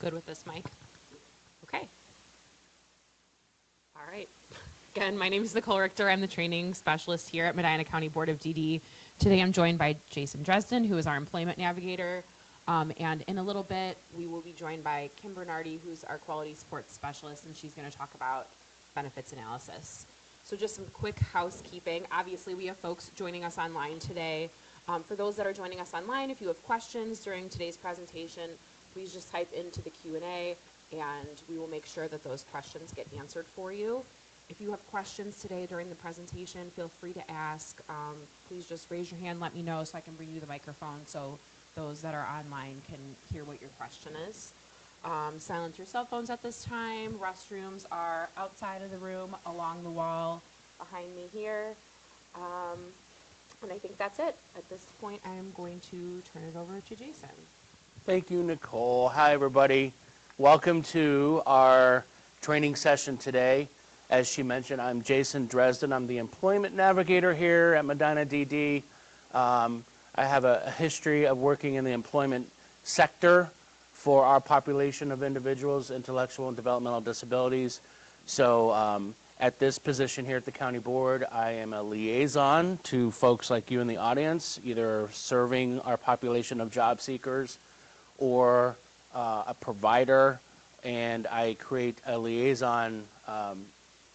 Good with this mic? Okay. All right. Again, my name is Nicole Richter. I'm the training specialist here at Medina County Board of DD. Today I'm joined by Jason Dresden, who is our employment navigator. And in a little bit, we will be joined by Kim Bernardi, who's our quality support specialist, and she's going to talk about benefits analysis. So just some quick housekeeping. Obviously, we have folks joining us online today. For those that are joining us online, if you have questions during today's presentation, please just type into the Q&A, and we will make sure that those questions get answered for you. If you have questions today during the presentation, feel free to ask. Please just raise your hand, let me know so I can bring you the microphone so those that are online can hear what your question is. Silence your cell phones at this time. Restrooms are outside of the room, along the wall behind me here. And I think that's it. At this point, I am going to turn it over to Jason. Thank you, Nicole. Hi, everybody. Welcome to our training session today. As she mentioned, I'm Jason Dresden. I'm the employment navigator here at Medina DD. I have a history of working in the employment sector for our population of individuals, intellectual and developmental disabilities. So at this position here at the county board, I am a liaison to folks like you in the audience, either serving our population of job seekers or a provider, and I create a liaison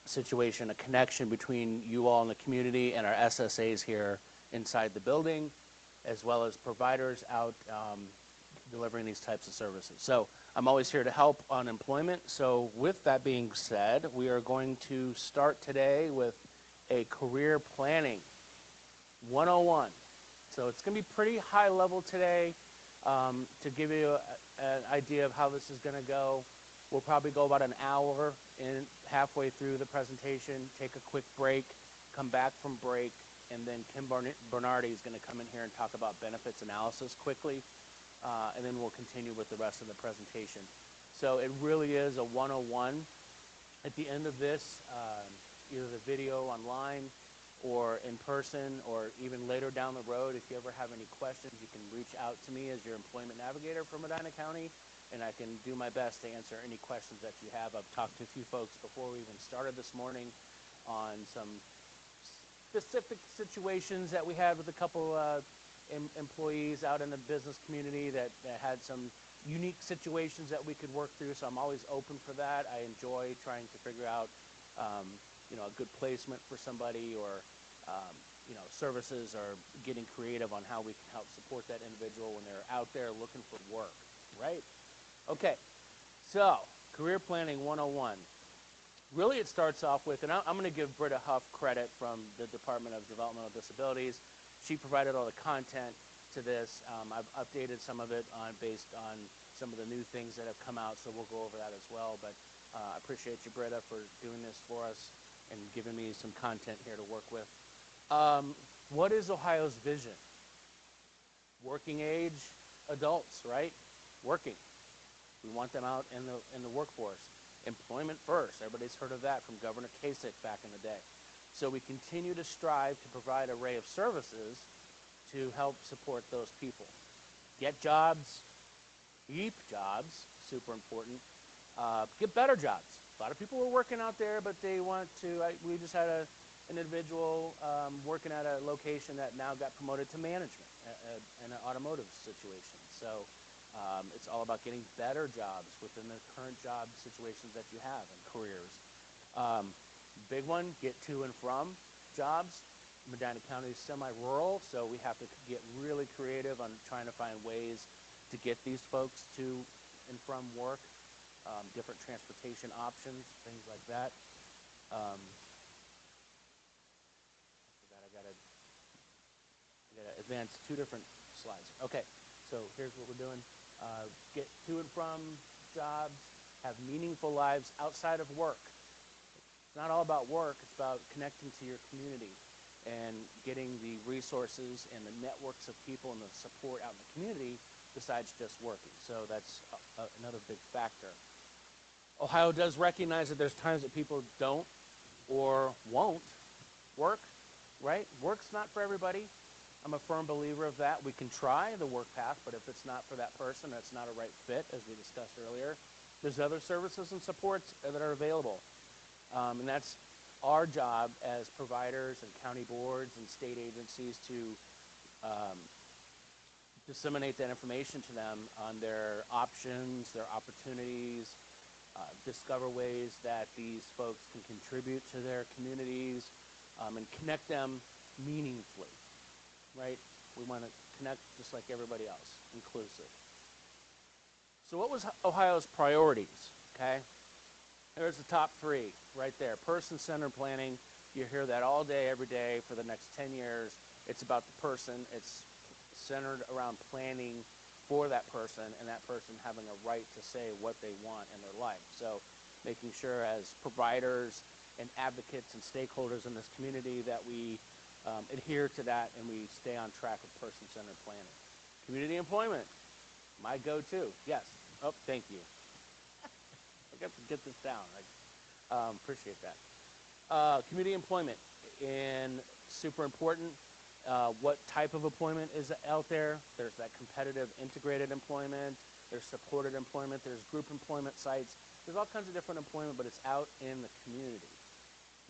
situation, a connection between you all in the community and our SSAs here inside the building, as well as providers out delivering these types of services. So I'm always here to help on employment. So with that being said, we are going to start today with a career planning 101. So it's going to be pretty high level today. To give you an idea of how this is going to go, we'll probably go about an hour in halfway through the presentation, take a quick break, come back from break, and then Kim Bernardi is going to come in here and talk about benefits analysis quickly, and then we'll continue with the rest of the presentation. So it really is a 101. At the end of this, either the video online or in person, or even later down the road, if you ever have any questions, you can reach out to me as your employment navigator for Medina County, and I can do my best to answer any questions that you have. I've talked to a few folks before we even started this morning on some specific situations that we had with a couple employees out in the business community that had some unique situations that we could work through, so I'm always open for that. I enjoy trying to figure out a good placement for somebody, or services, or getting creative on how we can help support that individual when they're out there looking for work, right? Okay, so career planning 101. Really, it starts off with, and I'm going to give Britta Huff credit from the Department of Developmental Disabilities. She provided all the content to this. I've updated some of it based on some of the new things that have come out, so we'll go over that as well. But I appreciate you, Britta, for doing this for us and giving me some content here to work with. What is Ohio's vision? Working age adults, right? Working. We want them out in the workforce. Employment first. Everybody's heard of that from Governor Kasich back in the day. So we continue to strive to provide an array of services to help support those people. Get jobs, keep jobs, super important. Get better jobs. A lot of people are working out there, but they want to, we just had an individual working at a location that now got promoted to management in an automotive situation. So it's all about getting better jobs within the current job situations that you have and careers. Big one, get to and from jobs. Medina County is semi-rural, so we have to get really creative on trying to find ways to get these folks to and from work. Different transportation options, things like that. I gotta advance two different slides. Okay, so here's what we're doing. Get to and from jobs, have meaningful lives outside of work. It's not all about work, it's about connecting to your community and getting the resources and the networks of people and the support out in the community besides just working. So that's another big factor. Ohio does recognize that there's times that people don't or won't work, right? Work's not for everybody. I'm a firm believer of that. We can try the work path, but if it's not for that person, it's not a right fit, as we discussed earlier, there's other services and supports that are available. And that's our job as providers and county boards and state agencies to disseminate that information to them on their options, their opportunities, discover ways that these folks can contribute to their communities, and connect them meaningfully, right? We want to connect just like everybody else, inclusive. So what was Ohio's priorities, okay? There's the top three right there. Person-centered planning. You hear that all day, every day for the next 10 years. It's about the person. It's centered around planning for that person and that person having a right to say what they want in their life. So making sure as providers and advocates and stakeholders in this community that we adhere to that and we stay on track with person-centered planning. Community employment, my go-to. Yes. Oh, thank you. I got to get this down. I appreciate that. Community employment, and super important. What type of employment is out there? There's that competitive integrated employment. There's supported employment. There's group employment sites. There's all kinds of different employment, but it's out in the community.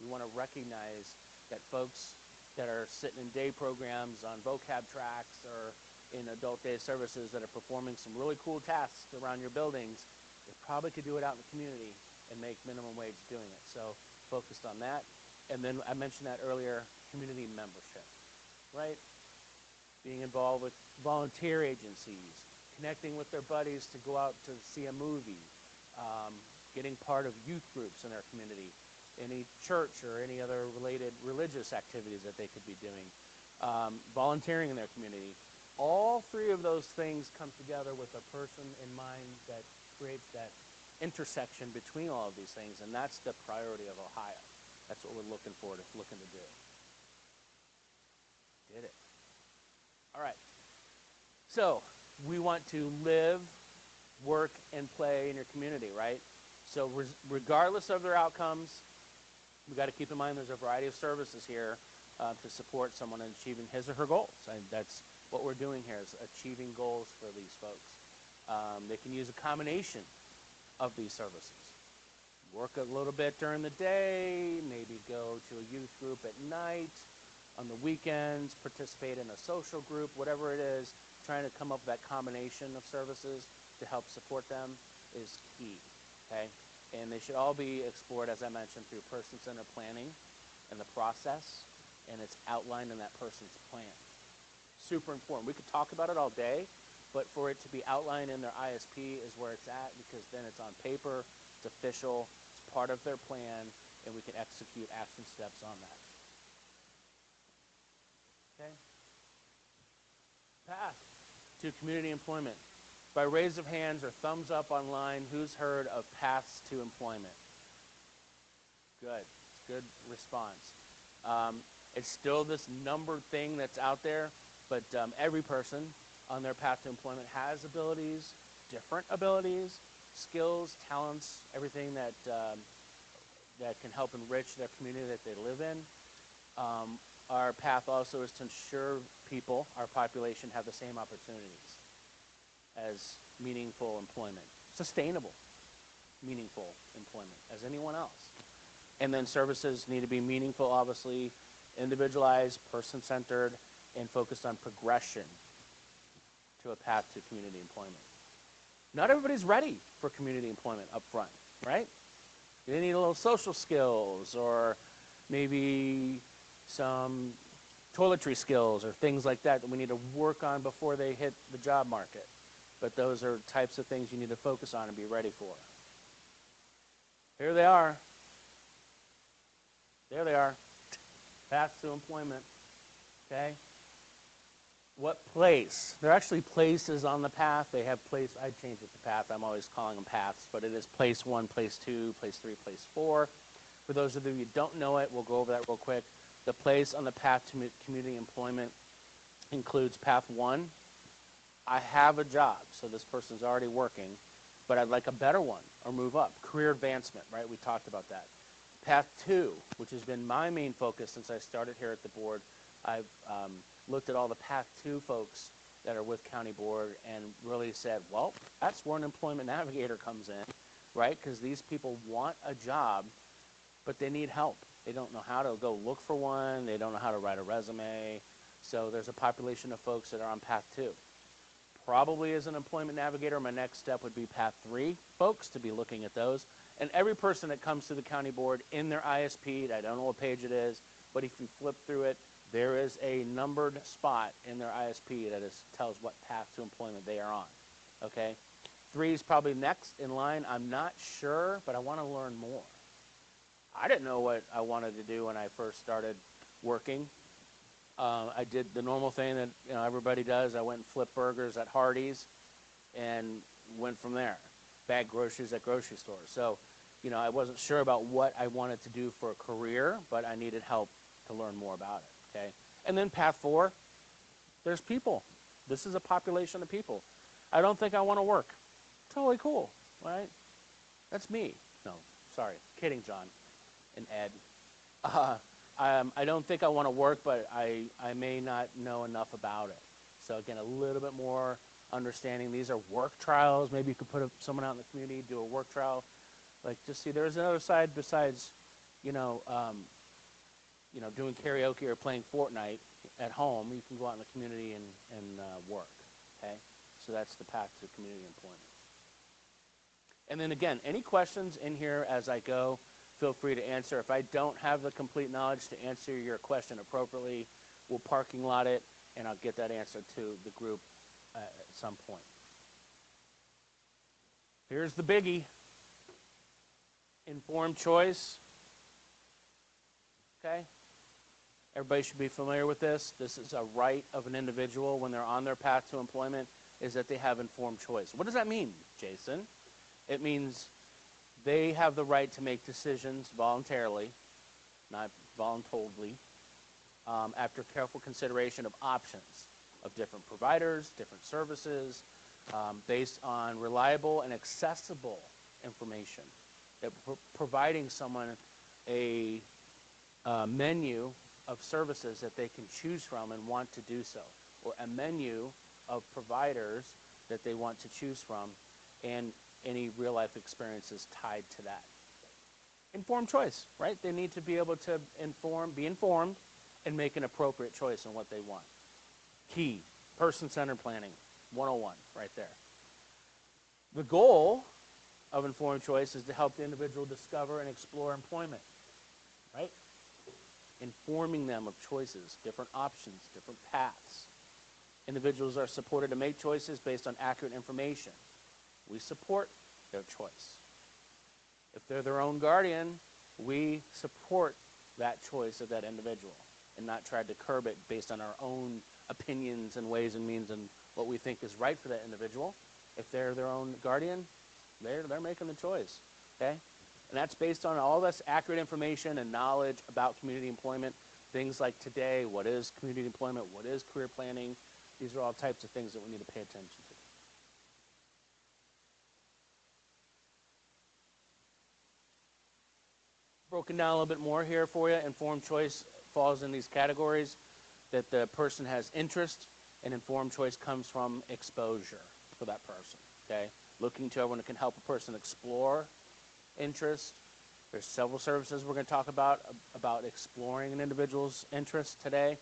We want to recognize that folks that are sitting in day programs on vocab tracks or in adult day services that are performing some really cool tasks around your buildings, they probably could do it out in the community and make minimum wage doing it. So focused on that. And then I mentioned that earlier, community membership, right? Being involved with volunteer agencies, connecting with their buddies to go out to see a movie, getting part of youth groups in their community, any church or any other related religious activities that they could be doing, volunteering in their community. All three of those things come together with a person in mind that creates that intersection between all of these things, and that's the priority of Ohio. That's what we're looking for, looking to do. Did it. All right. So we want to live, work, and play in your community, right? So regardless of their outcomes, we've got to keep in mind there's a variety of services here to support someone in achieving his or her goals. And that's what we're doing here, is achieving goals for these folks. They can use a combination of these services. Work a little bit during the day, maybe go to a youth group at night, on the weekends, participate in a social group, whatever it is, trying to come up with that combination of services to help support them is key, okay? And they should all be explored, as I mentioned, through person-centered planning and the process, and it's outlined in that person's plan. Super important. We could talk about it all day, but for it to be outlined in their ISP is where it's at, because then it's on paper, it's official, it's part of their plan, and we can execute action steps on that. Okay? Path to community employment. By raise of hands or thumbs up online, who's heard of paths to employment? Good. Good response. It's still this numbered thing that's out there, but every person on their path to employment has abilities, different abilities, skills, talents, everything that that can help enrich their community that they live in. Our path also is to ensure people, our population, have the same opportunities as meaningful employment, sustainable, meaningful employment as anyone else. And then services need to be meaningful, obviously, individualized, person-centered, and focused on progression to a path to community employment. Not everybody's ready for community employment up front, right? They need a little social skills, or maybe some toiletry skills or things like that that we need to work on before they hit the job market. But those are types of things you need to focus on and be ready for. Here they are. There they are. Paths to employment. Okay? What place? There are actually places on the path. They have place. I changed it to path. I'm always calling them paths, but it is place 1, place 2, place 3, place 4. For those of you who don't know it, we'll go over that real quick. The place on the path to community employment includes path 1. I have a job, so this person's already working, but I'd like a better one or move up. Career advancement, right? We talked about that. Path 2, which has been my main focus since I started here at the board, I've looked at all the Path 2 folks that are with County Board and really said, well, that's where an employment navigator comes in, right? Because these people want a job, but they need help. They don't know how to go look for one. They don't know how to write a resume. So there's a population of folks that are on Path 2. Probably as an employment navigator, my next step would be Path 3 folks, to be looking at those. And every person that comes to the County Board in their ISP, I don't know what page it is, but if you flip through it, there is a numbered spot in their ISP that tells what path to employment they are on, okay? 3 is probably next in line. I'm not sure, but I want to learn more. I didn't know what I wanted to do when I first started working. I did the normal thing that everybody does. I went and flipped burgers at Hardee's and went from there. Bagged groceries at grocery stores. So, I wasn't sure about what I wanted to do for a career, but I needed help to learn more about it, okay? And then Path 4, there's people. This is a population of people. I don't think I want to work. Totally cool, right? That's me. No, sorry. Kidding, John and Ed. I don't think I want to work, but I may not know enough about it. So again, a little bit more understanding. These are work trials. Maybe you could put someone out in the community, do a work trial. Like, just see, there's another side besides, doing karaoke or playing Fortnite at home. You can go out in the community and work, okay? So that's the path to community employment. And then again, any questions in here as I go, feel free to answer. If I don't have the complete knowledge to answer your question appropriately, we'll parking lot it, and I'll get that answer to the group at some point. Here's the biggie. Informed choice. Okay? Everybody should be familiar with this. This is a right of an individual when they're on their path to employment, is that they have informed choice. What does that mean, Jason? It means they have the right to make decisions voluntarily, not voluntarily, after careful consideration of options of different providers, different services, based on reliable and accessible information. That providing someone a menu of services that they can choose from and want to do so, or a menu of providers that they want to choose from, and any real-life experiences tied to that. Informed choice, right? They need to be able to be informed, and make an appropriate choice on what they want. Key, person-centered planning, 101, right there. The goal of informed choice is to help the individual discover and explore employment, right? Informing them of choices, different options, different paths. Individuals are supported to make choices based on accurate information. We support their choice. If they're their own guardian, we support that choice of that individual and not try to curb it based on our own opinions and ways and means and what we think is right for that individual. If they're their own guardian, they're making the choice, okay? And that's based on all this accurate information and knowledge about community employment. Things like today, what is community employment, what is career planning? These are all types of things that we need to pay attention to. Broken down a little bit more here for you. Informed choice falls in these categories, that the person has interest, and informed choice comes from exposure for that person, okay? Looking to everyone that can help a person explore interest. There's several services we're going to talk about exploring an individual's interest today.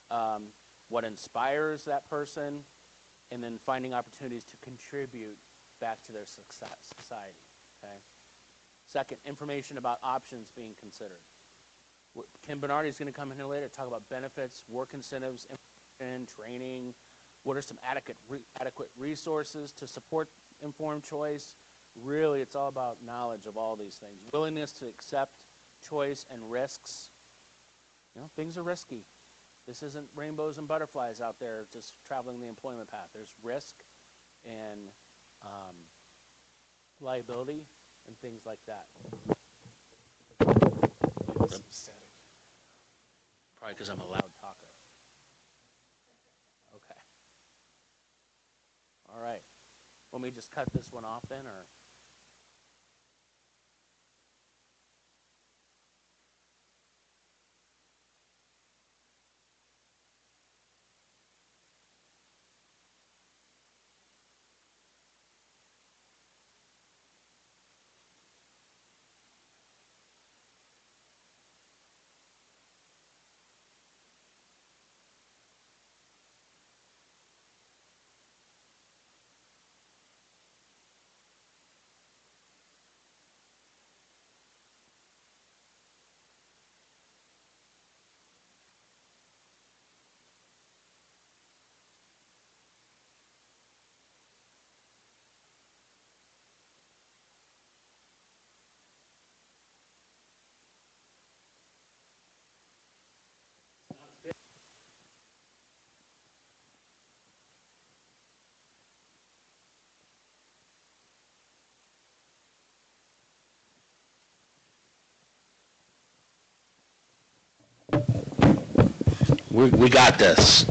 What inspires that person, and then finding opportunities to contribute back to their society, okay? Second, information about options being considered. Kim Bernardi is going to come in here later to talk about benefits, work incentives, and training. What are some adequate resources to support informed choice? Really, it's all about knowledge of all these things. Willingness to accept choice and risks. Things are risky. This isn't rainbows and butterflies out there just traveling the employment path. There's risk and liability and things like that. Probably because I'm a loud talker. Okay. All right. Want me to just cut this one off then, or? We got this.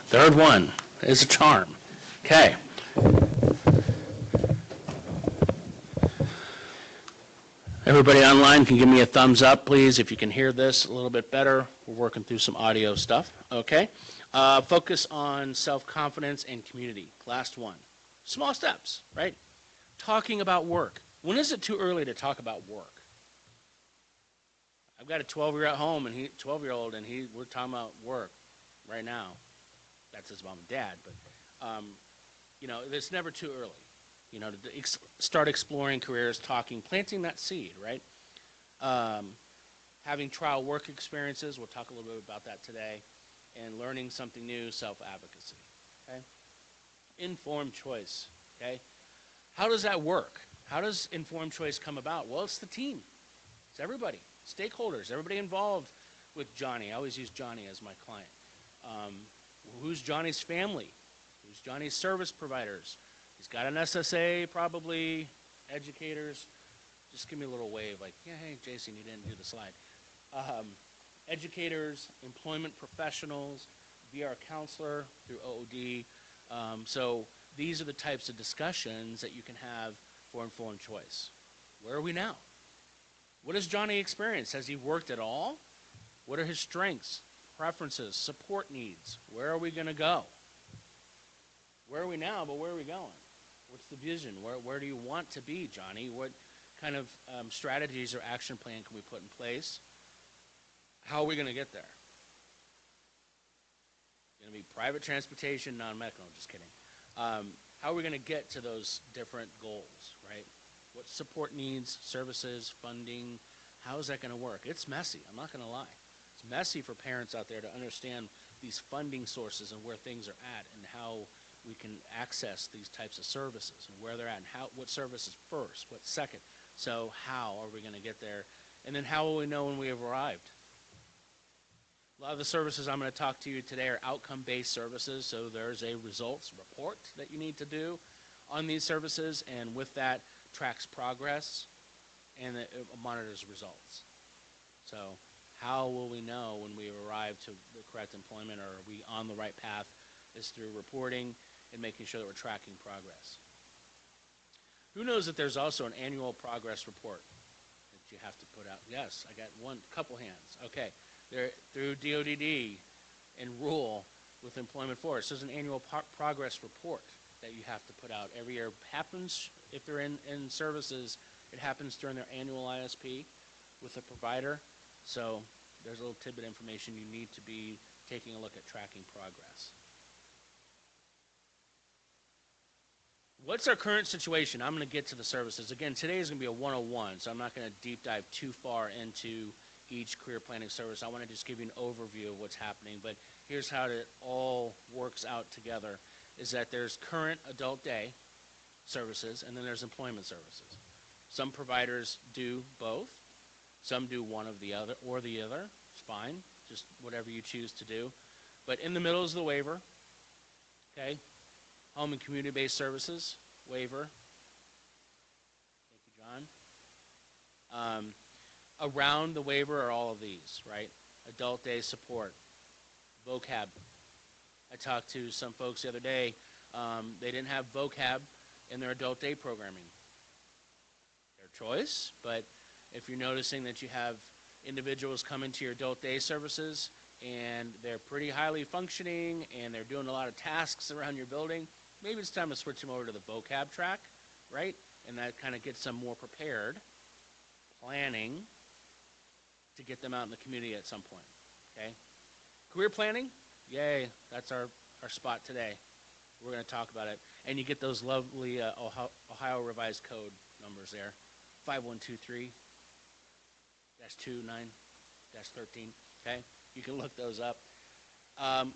Third one is a charm. Okay. Everybody online can give me a thumbs up, please, if you can hear this a little bit better. We're working through some audio stuff. Okay. Focus on self-confidence and community. Last one. Small steps, right? Talking about work. When is it too early to talk about work? I've got a 12-year-old at home, and 12-year-old, and we're talking about work right now. That's his mom and dad, but it's never too early. To start exploring careers, talking, planting that seed, right? Having trial work experiences, we'll talk a little bit about that today, and learning something new, self-advocacy, okay? Informed choice, okay? How does that work? How does informed choice come about? Well, it's the team. It's everybody, stakeholders, everybody involved with Johnny. I always use Johnny as my client. Who's Johnny's family? Who's Johnny's service providers? He's got an SSA, probably, educators. Just give me a little wave like, yeah, hey, Jason, you didn't do the slide. Educators, employment professionals, VR counselor through OOD. So these are the types of discussions that you can have for informed choice. Where are we now? What has Johnny experienced? Has he worked at all? What are his strengths, preferences, support needs? Where are we going to go? Where are we now, but where are we going? What's the vision? Where do you want to be, Johnny? What kind of strategies or action plan can we put in place? How are we going to get there? Going to be private transportation, non-medical? I'm just kidding. How are we going to get to those different goals, right? What support needs, services, funding? How is that going to work? It's messy. I'm not going to lie. It's messy for parents out there to understand these funding sources and where things are at and how we can access these types of services and where they're at and what service is first, what's second. So how are we going to get there? And then how will we know when we have arrived? A lot of the services I'm going to talk to you today are outcome-based services. So there's a results report that you need to do on these services, and with that tracks progress and it monitors results. So how will we know when we arrive to the correct employment, or are we on the right path? Is through reporting and making sure that we're tracking progress. Who knows that there's also an annual progress report that you have to put out? Yes, I got couple hands. Okay, there through DODD and rule with Employment Force. There's an annual progress report that you have to put out every year. It happens if they're in services. It happens during their annual ISP with the provider. So there's a little tidbit information you need to be taking a look at tracking progress. What's our current situation? I'm going to get to the services. Again, today is going to be a 101, so I'm not going to deep dive too far into each career planning service. I want to just give you an overview of what's happening, but here's how it all works out together, is that there's current adult day services, and then there's employment services. Some providers do both. Some do one of the other, or the other. It's fine, just whatever you choose to do. But in the middle is the waiver, okay? Home and community-based services, waiver. Thank you, John. Around the waiver are all of these, right? Adult day support, vocab. I talked to some folks the other day. They didn't have vocab in their adult day programming. Their choice, but if you're noticing that you have individuals come into your adult day services and they're pretty highly functioning and they're doing a lot of tasks around your building, maybe it's time to switch them over to the vocab track, right? And that kind of gets them more prepared, planning to get them out in the community at some point, okay? Career planning, yay, that's our spot today. We're going to talk about it. And you get those lovely Ohio Revised Code numbers there, 5123-29-13, okay? You can look those up.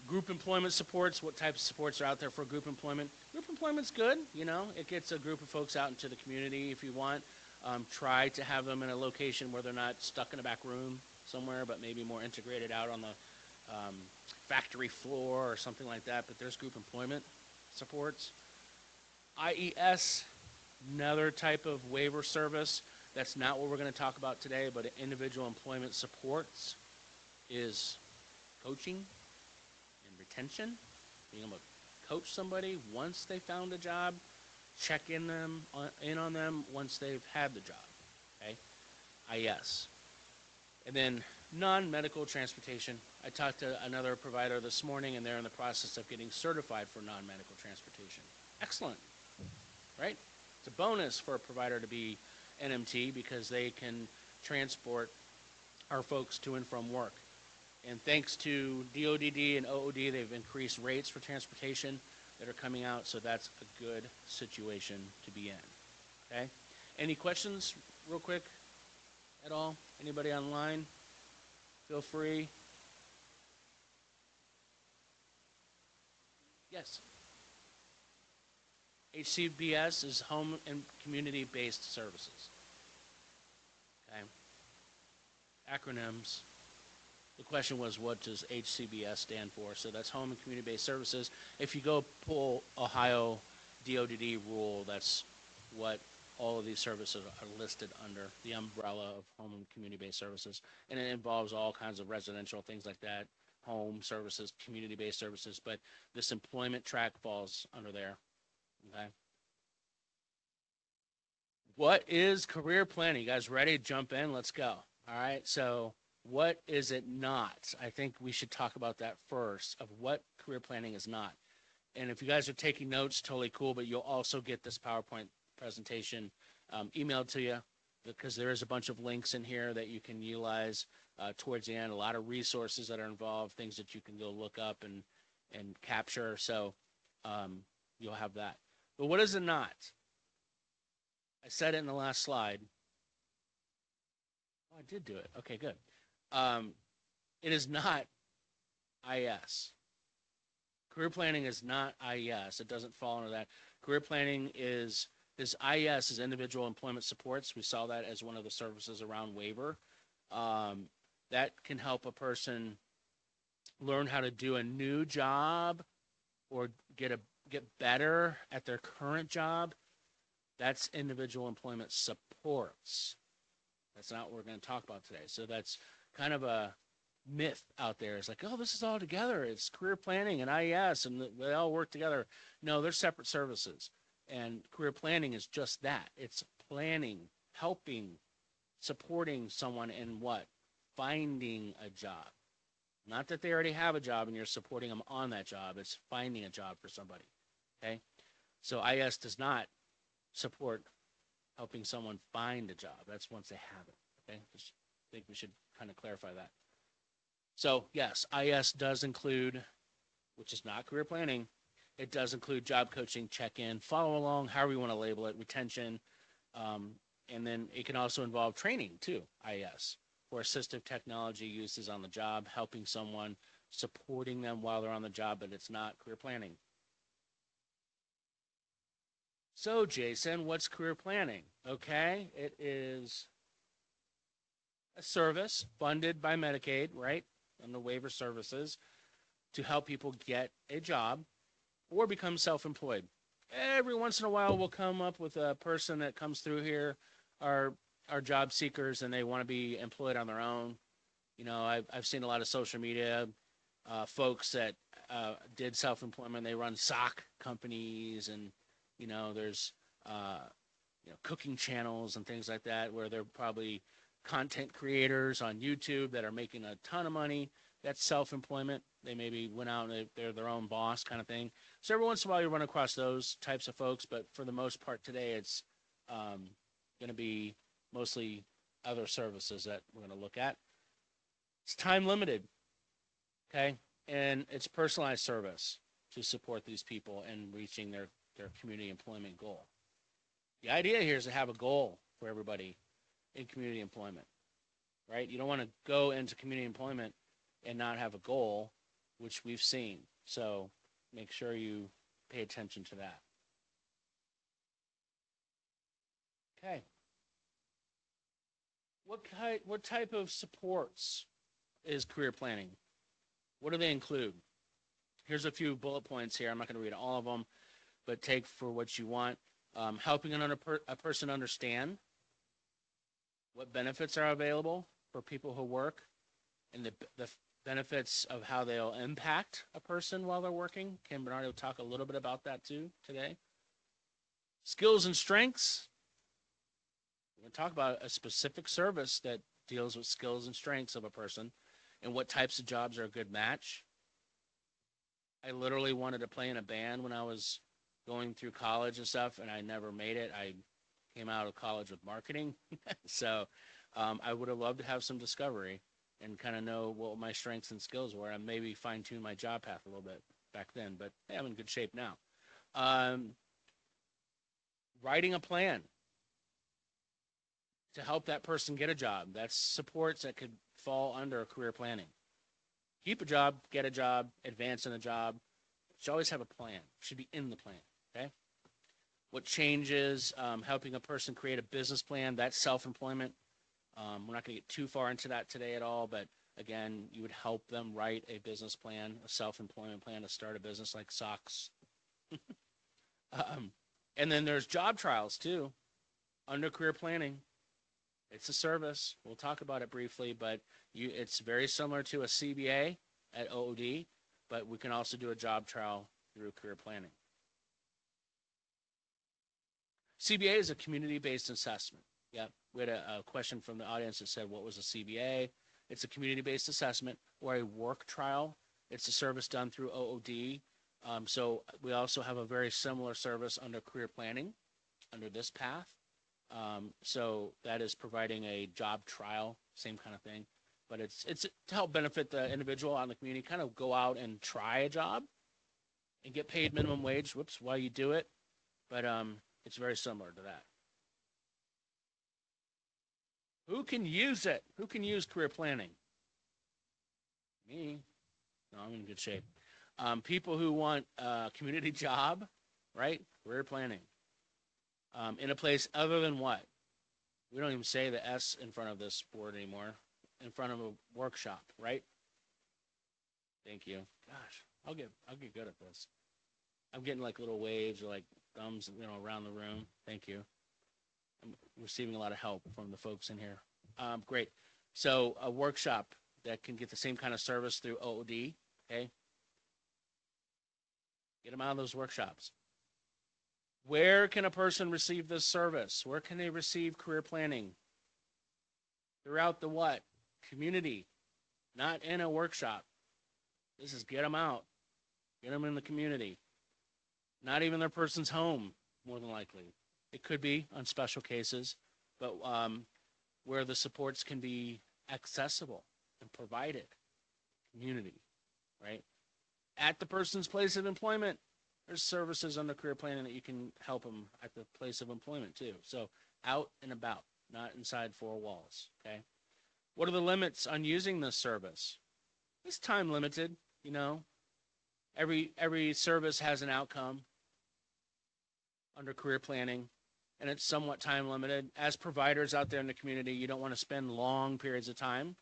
Group employment supports, what types of supports are out there for group employment? Group employment's good, you know. It gets a group of folks out into the community if you want. Try to have them in a location where they're not stuck in a back room somewhere, but maybe more integrated out on the factory floor or something like that. But there's group employment supports. IES, another type of waiver service. That's not what we're going to talk about today, but individual employment supports is coaching and retention, being able to coach somebody once they found a job, check in on them once they've had the job. Okay, IS. And then non-medical transportation. I talked to another provider this morning, and they're in the process of getting certified for non-medical transportation. Excellent, right? It's a bonus for a provider to be NMT because they can transport our folks to and from work. And thanks to DODD and OOD, they've increased rates for transportation that are coming out, so that's a good situation to be in. Okay? Any questions real quick at all? Anybody online? Feel free. Yes. HCBS is home and community-based services. Okay. Acronyms. The question was, what does HCBS stand for? So that's home and community-based services. If you go pull Ohio DODD rule, that's what all of these services are listed under, the umbrella of home and community-based services. And it involves all kinds of residential things like that, home services, community-based services, but this employment track falls under there. Okay. What is career planning? You guys ready to jump in? Let's go. All right. So what is it not? I think we should talk about that first, of what career planning is not. And if you guys are taking notes, totally cool, but you'll also get this PowerPoint presentation emailed to you, because there is a bunch of links in here that you can utilize towards the end, a lot of resources that are involved, things that you can go look up and capture. So you'll have that. But what is it not? I said it in the last slide. Oh, I did do it. Okay, good. It is not IS. Career planning is not IES. It doesn't fall under that. Career planning is IES is individual employment supports. We saw that as one of the services around waiver. That can help a person learn how to do a new job or get better at their current job. That's individual employment supports. That's not what we're going to talk about today. So that's kind of a myth out there. It's like, oh, this is all together. It's career planning and IES, and they all work together. No, they're separate services. And career planning is just that. It's planning, helping, supporting someone in what? Finding a job. Not that they already have a job and you're supporting them on that job. It's finding a job for somebody. Okay? So IES does not support helping someone find a job. That's once they have it. Okay? Just think we should kind of clarify that. So yes, IS does include, which is not career planning, it does include job coaching, check-in, follow along, however you want to label it, retention, and then it can also involve training too, IS, for assistive technology uses on the job, helping someone, supporting them while they're on the job, but it's not career planning. So Jason, what's career planning? Okay, it is a service funded by Medicaid, right? And the waiver services to help people get a job or become self-employed. Every once in a while, we'll come up with a person that comes through here, our job seekers, and they want to be employed on their own. You know, I've seen a lot of social media folks that did self-employment. They run sock companies, and you know, there's cooking channels and things like that where they're probably content creators on YouTube that are making a ton of money. That's self-employment. They maybe went out and they're their own boss kind of thing. So every once in a while you run across those types of folks, but for the most part today it's going to be mostly other services that we're going to look at. It's time limited, okay? And it's personalized service to support these people in reaching their community employment goal. The idea here is to have a goal for everybody in community employment, right? You don't want to go into community employment and not have a goal, which we've seen. So make sure you pay attention to that. Okay. What type of supports is career planning? What do they include? Here's a few bullet points here. I'm not going to read all of them, but take for what you want. Helping a person understand what benefits are available for people who work and the benefits of how they'll impact a person while they're working. Kim Bernardo will talk a little bit about that too today. Skills and strengths. We're going to talk about a specific service that deals with skills and strengths of a person and what types of jobs are a good match. I literally wanted to play in a band when I was going through college and stuff, and I never made it. I came out of college with marketing. So I would have loved to have some discovery and kind of know what my strengths and skills were and maybe fine-tune my job path a little bit back then. But hey, I'm in good shape now. Writing a plan to help that person get a job. That's supports that could fall under career planning. Keep a job, get a job, advance in a job. You should always have a plan. You should be in the plan, okay? What changes, helping a person create a business plan, that's self-employment. We're not going to get too far into that today at all, but again, you would help them write a business plan, a self-employment plan to start a business like socks. And then there's job trials too, under career planning. It's a service. We'll talk about it briefly, but it's very similar to a CBA at OOD, but we can also do a job trial through career planning. CBA is a community-based assessment. Yep. We had a question from the audience that said, what was a CBA? It's a community-based assessment or a work trial. It's a service done through OOD. So we also have a very similar service under career planning, under this path. So that is providing a job trial, same kind of thing. But it's to help benefit the individual out in the community, kind of go out and try a job and get paid minimum wage, while you do it. But it's very similar to that. Who can use it? Who can use career planning? Me. No, I'm in good shape. People who want a community job, right? Career planning. In a place other than what? We don't even say the S in front of this board anymore. In front of a workshop, right? Thank you. Gosh, I'll get good at this. I'm getting like little waves or like thumbs, around the room. Thank you. I'm receiving a lot of help from the folks in here. Great. So a workshop that can get the same kind of service through OOD, okay? Get them out of those workshops. Where can a person receive this service? Where can they receive career planning? Throughout the what? Community, not in a workshop. This is get them out. Get them in the community. Not even their person's home, more than likely. It could be on special cases, but where the supports can be accessible and provided. Community, right? At the person's place of employment, there's services under career planning that you can help them at the place of employment too. So out and about, not inside four walls, okay? What are the limits on using this service? It's time limited, Every service has an outcome under career planning, and it's somewhat time limited. As providers out there in the community, you don't want to spend long periods of time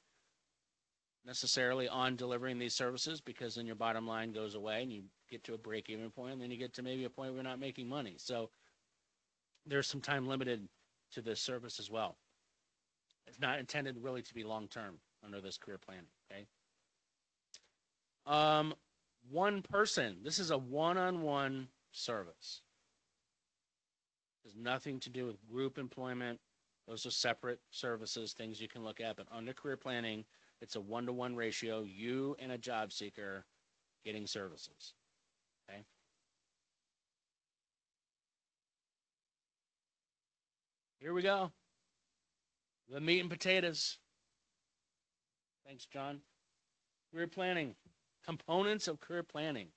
necessarily on delivering these services because then your bottom line goes away and you get to a break-even point, and then you get to maybe a point where you're not making money. So there's some time limited to this service as well. It's not intended really to be long-term under this career planning, okay? One person. This is a one-on-one service. It has nothing to do with group employment. Those are separate services, things you can look at. But under career planning, it's a one-to-one ratio, you and a job seeker getting services, okay? Here we go. The meat and potatoes. Thanks, John. Career planning. Components of career planning.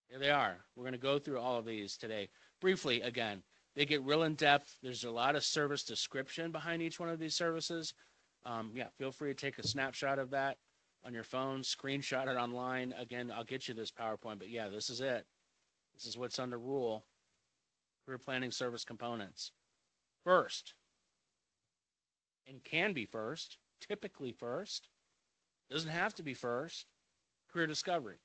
Here they are. We're going to go through all of these today. Briefly, again, they get real in-depth. There's a lot of service description behind each one of these services. Feel free to take a snapshot of that on your phone, screenshot it online. Again, I'll get you this PowerPoint, but yeah, this is it. This is what's under rule. Career planning service components. First, and can be first, typically first, doesn't have to be first, career discovery.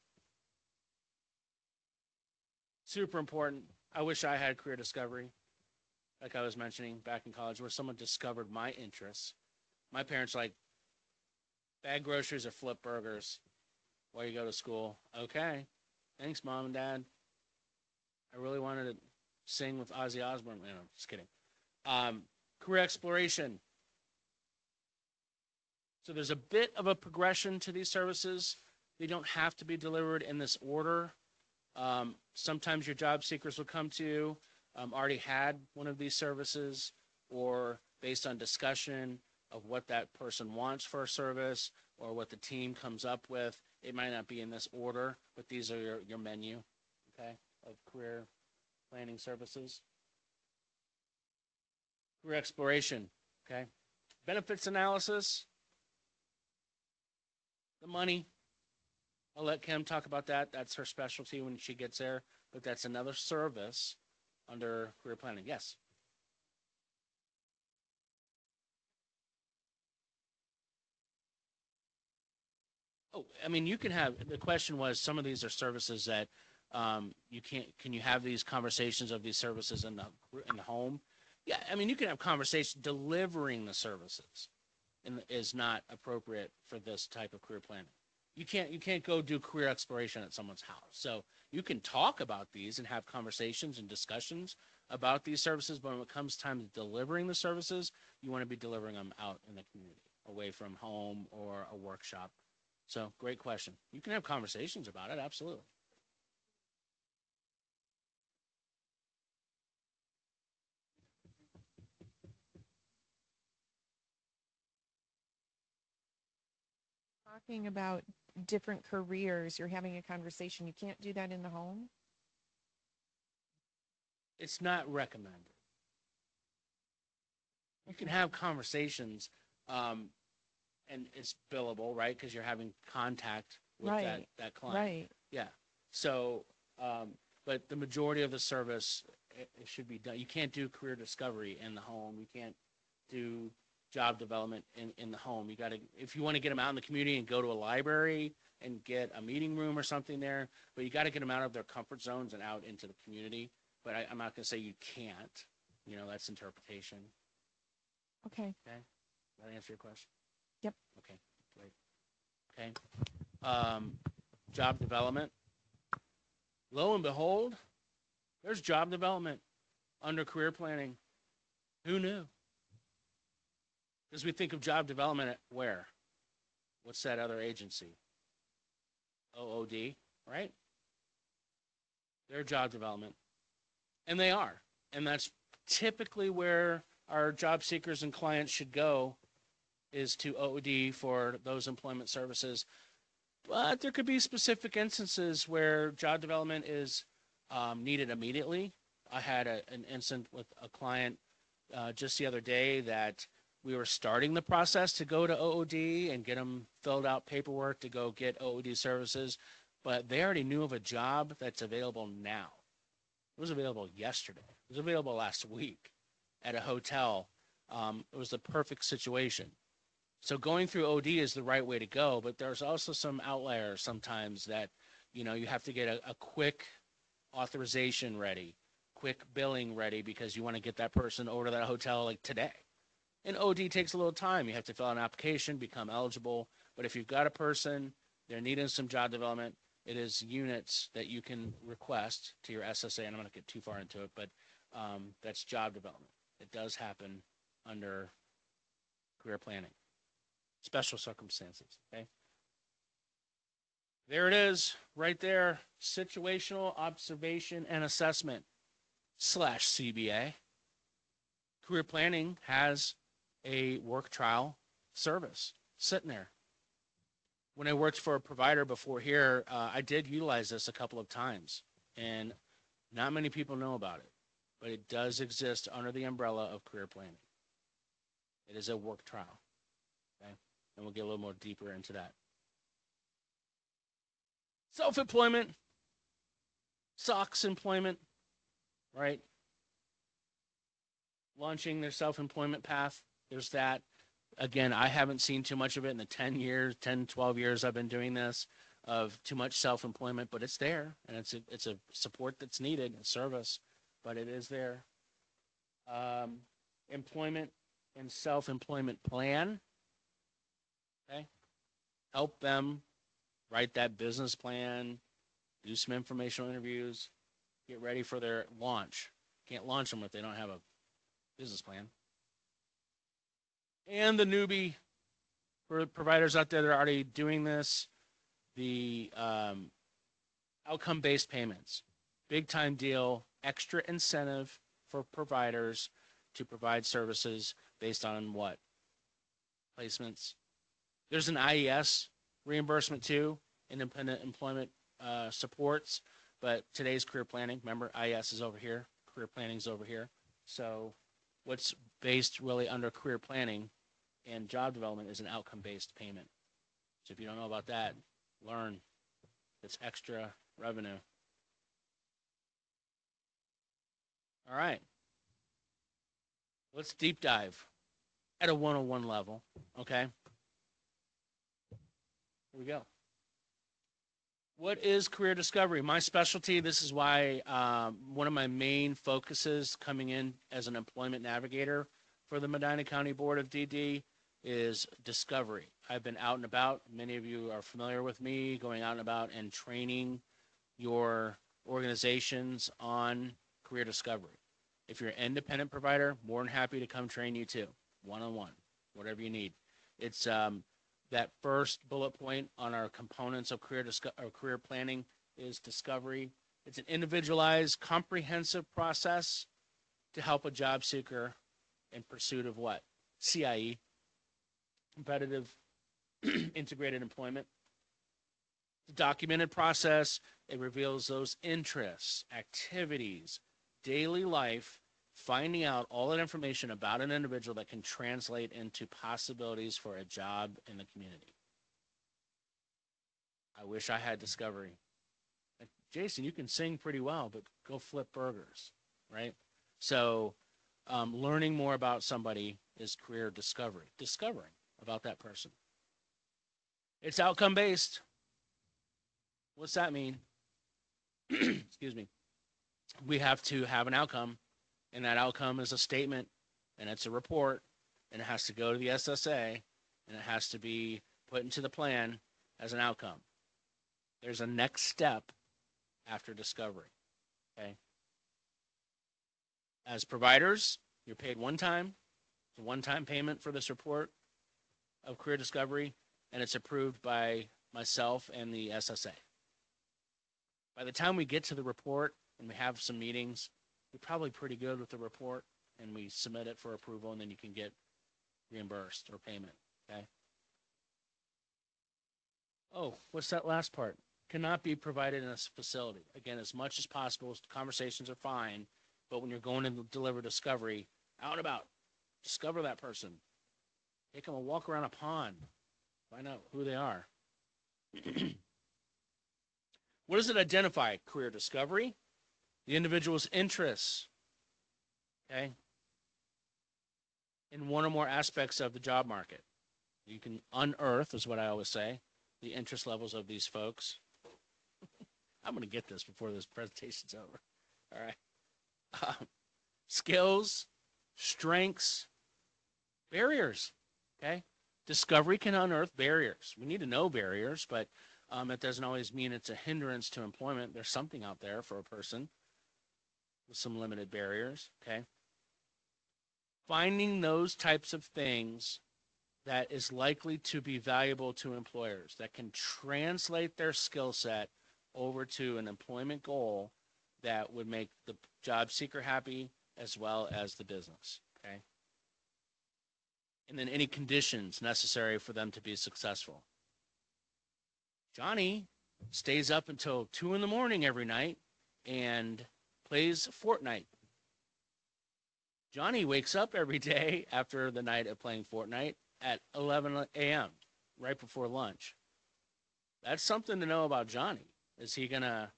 Super important. I wish I had career discovery, like I was mentioning back in college, where someone discovered my interests. My parents Bag groceries or flip burgers while you go to school. Okay. Thanks, Mom and Dad. I really wanted to sing with Ozzy Osbourne. No, just kidding. Career exploration. So there's a bit of a progression to these services. They don't have to be delivered in this order. Sometimes your job seekers will come to you, already had one of these services, or based on discussion of what that person wants for a service or what the team comes up with. It might not be in this order, but these are your menu, okay, of career planning services. Career exploration, okay. Benefits analysis, the money. I'll let Kim talk about that. That's her specialty when she gets there, but that's another service under career planning. Yes. Oh, I mean, you can have, the question was, some of these are services that you can't, can you have these conversations of these services in the home? Yeah, I mean, you can have conversations. Delivering the services is not appropriate for this type of career planning. You can't go do career exploration at someone's house. So you can talk about these and have conversations and discussions about these services, but when it comes time to delivering the services, you want to be delivering them out in the community, away from home or a workshop. So great question. You can have conversations about it, absolutely. Talking about different careers, you're having a conversation. You can't do that in the home? It's not recommended. You can have conversations, and it's billable, right? Because you're having contact with that client. Right. Yeah. So, but the majority of the service, it should be done. You can't do career discovery in the home. You can't do job development in the home. You got to, if you want to get them out in the community and go to a library and get a meeting room or something there, but you got to get them out of their comfort zones and out into the community. But I'm not going to say you can't. You know, that's interpretation. Okay. Okay. Does that answer your question? Yep. Okay. Great. Okay. Job development. Lo and behold, there's job development under career planning. Who knew? Because we think of job development at where? What's that other agency? OOD, right? They're job development. And they are. And that's typically where our job seekers and clients should go, is to OOD for those employment services. But there could be specific instances where job development is needed immediately. I had an incident with a client just the other day that we were starting the process to go to OOD and get them filled out paperwork to go get OOD services, but they already knew of a job that's available now. It was available yesterday. It was available last week at a hotel. It was the perfect situation. So going through OD is the right way to go, but there's also some outliers sometimes that, you know, you have to get a quick authorization ready, quick billing ready, because you want to get that person over to that hotel like today. And OD takes a little time. You have to fill out an application, become eligible. But if you've got a person, they're needing some job development, it is units that you can request to your SSA, and I'm not going to get too far into it, but that's job development. It does happen under career planning. Special circumstances, okay? There it is, right there. Situational observation and assessment / CBA. Career planning has a work trial service sitting there. When I worked for a provider before here, I did utilize this a couple of times, and not many people know about it, but it does exist under the umbrella of career planning. It is a work trial, okay? And we'll get a little more deeper into that. Self-employment, SOX employment, right? Launching their self-employment path. There's that. Again, I haven't seen too much of it in the 12 years I've been doing this, of too much self-employment, but it's there, and it's a support that's needed, a service, but it is there. Employment and self-employment plan. Okay. help them write that business plan, do some informational interviews, get ready for their launch. Can't launch them if they don't have a business plan. And the newbie providers out there that are already doing this, the outcome-based payments, big-time deal, extra incentive for providers to provide services based on what? Placements. There's an IES reimbursement too, independent employment supports, but today's career planning, remember IES is over here, career planning is over here. So what's based really under career planning and job development is an outcome-based payment. So if you don't know about that, learn. It's extra revenue. All right. Let's deep dive at a 101 level, okay? Here we go. What is career discovery? My specialty, this is why one of my main focuses coming in as an employment navigator for the Medina County Board of DD is discovery. I've been out and about. Many of you are familiar with me going out and about and training your organizations on career discovery. If you're an independent provider, more than happy to come train you too, one-on-one, whatever you need. It's that first bullet point on our components of career planning is discovery. It's an individualized, comprehensive process to help a job seeker in pursuit of what? CIE, competitive integrated employment. The documented process, it reveals those interests, activities, daily life, finding out all that information about an individual that can translate into possibilities for a job in the community. I wish I had discovery. Like, Jason, you can sing pretty well, but go flip burgers, right? So learning more about somebody is career discovery, discovering about that person. It's outcome-based. What's that mean? Excuse me. We have to have an outcome, and that outcome is a statement, and it's a report, and it has to go to the SSA, and it has to be put into the plan as an outcome. There's a next step after discovery, okay? As providers, you're paid one time. It's a one-time payment for this report of career discovery, and it's approved by myself and the SSA. By the time we get to the report and we have some meetings, we're probably pretty good with the report, and we submit it for approval, and then you can get reimbursed or payment, okay? Oh, what's that last part? Cannot be provided in a facility. Again, as much as possible, conversations are fine, but when you're going to deliver discovery, out and about, discover that person. Take them a walk around a pond. Find out who they are. What does it identify? Career discovery, the individual's interests, okay, in one or more aspects of the job market. You can unearth, is what I always say, the interest levels of these folks. I'm going to get this before this presentation's over. All right. Skills, strengths, barriers, okay? Discovery can unearth barriers. We need to know barriers, but it doesn't always mean it's a hindrance to employment. There's something out there for a person with some limited barriers, okay? Finding those types of things that is likely to be valuable to employers, that can translate their skill set over to an employment goal that would make the job seeker happy as well as the business, okay? And then any conditions necessary for them to be successful. Johnny stays up until 2 in the morning every night and plays Fortnite. Johnny wakes up every day after the night of playing Fortnite at 11 a.m., right before lunch. That's something to know about Johnny. Is he going to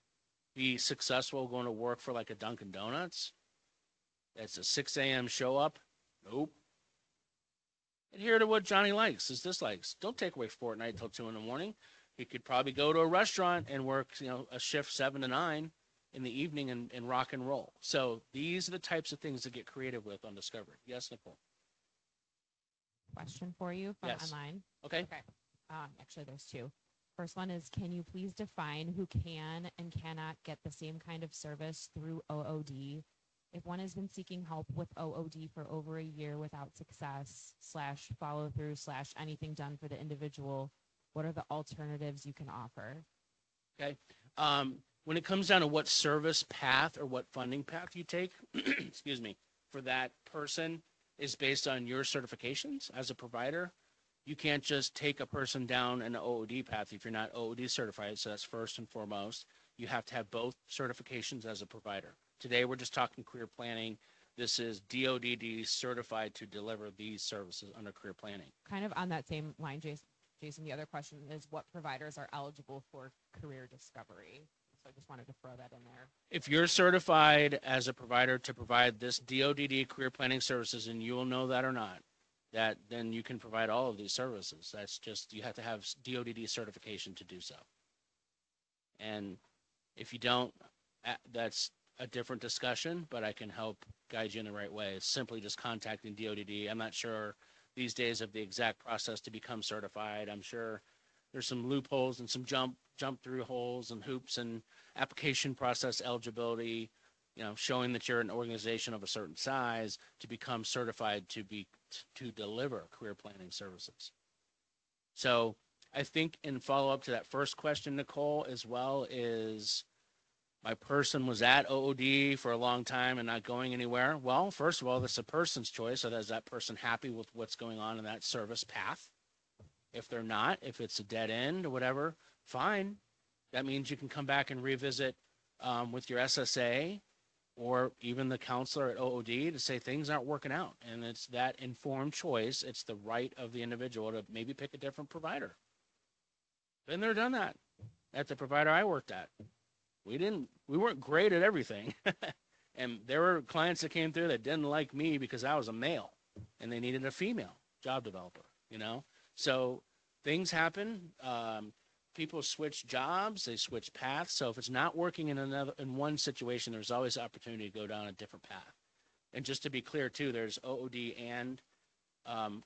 be successful going to work for like a Dunkin' Donuts? That's a 6 a.m. show up? Nope. Adhere to what Johnny likes, his dislikes. Don't take away Fortnite till 2 in the morning. He could probably go to a restaurant and work, a shift 7 to 9 in the evening and rock and roll. So these are the types of things to get creative with on Discovery. Yes, Nicole? Question for you from Yes. online. Okay. Actually, there's two. First one is, can you please define who can and cannot get the same kind of service through OOD? If one has been seeking help with OOD for over a year without success / follow through / anything done for the individual, what are the alternatives you can offer? Okay. When it comes down to what service path or what funding path you take, excuse me, for that person is based on your certifications as a provider. You can't just take a person down an OOD path if you're not OOD certified. So that's first and foremost. You have to have both certifications as a provider. Today, we're just talking career planning. This is DODD certified to deliver these services under career planning. Kind of on that same line, Jason, the other question is, what providers are eligible for career discovery? So I just wanted to throw that in there. If you're certified as a provider to provide this DODD career planning services, and you will know that or not, that then you can provide all of these services. That's just, you have to have DODD certification to do so. And if you don't, that's a different discussion, but I can help guide you in the right way. It's simply just contacting DODD. I'm not sure these days of the exact process to become certified. I'm sure there's some loopholes and some jump through holes and hoops and application process eligibility, showing that you're an organization of a certain size to become certified to deliver career planning services. So I think in follow up to that first question, Nicole, as well, is my person was at OOD for a long time and not going anywhere. Well, first of all, that's a person's choice. So is that person happy with what's going on in that service path? If they're not, if it's a dead end or whatever, fine. That means you can come back and revisit with your SSA or even the counselor at OOD to say things aren't working out. And it's that informed choice. It's the right of the individual to maybe pick a different provider. Been there, done that at the provider I worked at. We weren't great at everything. And there were clients that came through that didn't like me because I was a male and they needed a female job developer, So things happen. People switch jobs, they switch paths. So if it's not working in one situation, there's always opportunity to go down a different path. And just to be clear too, there's OOD and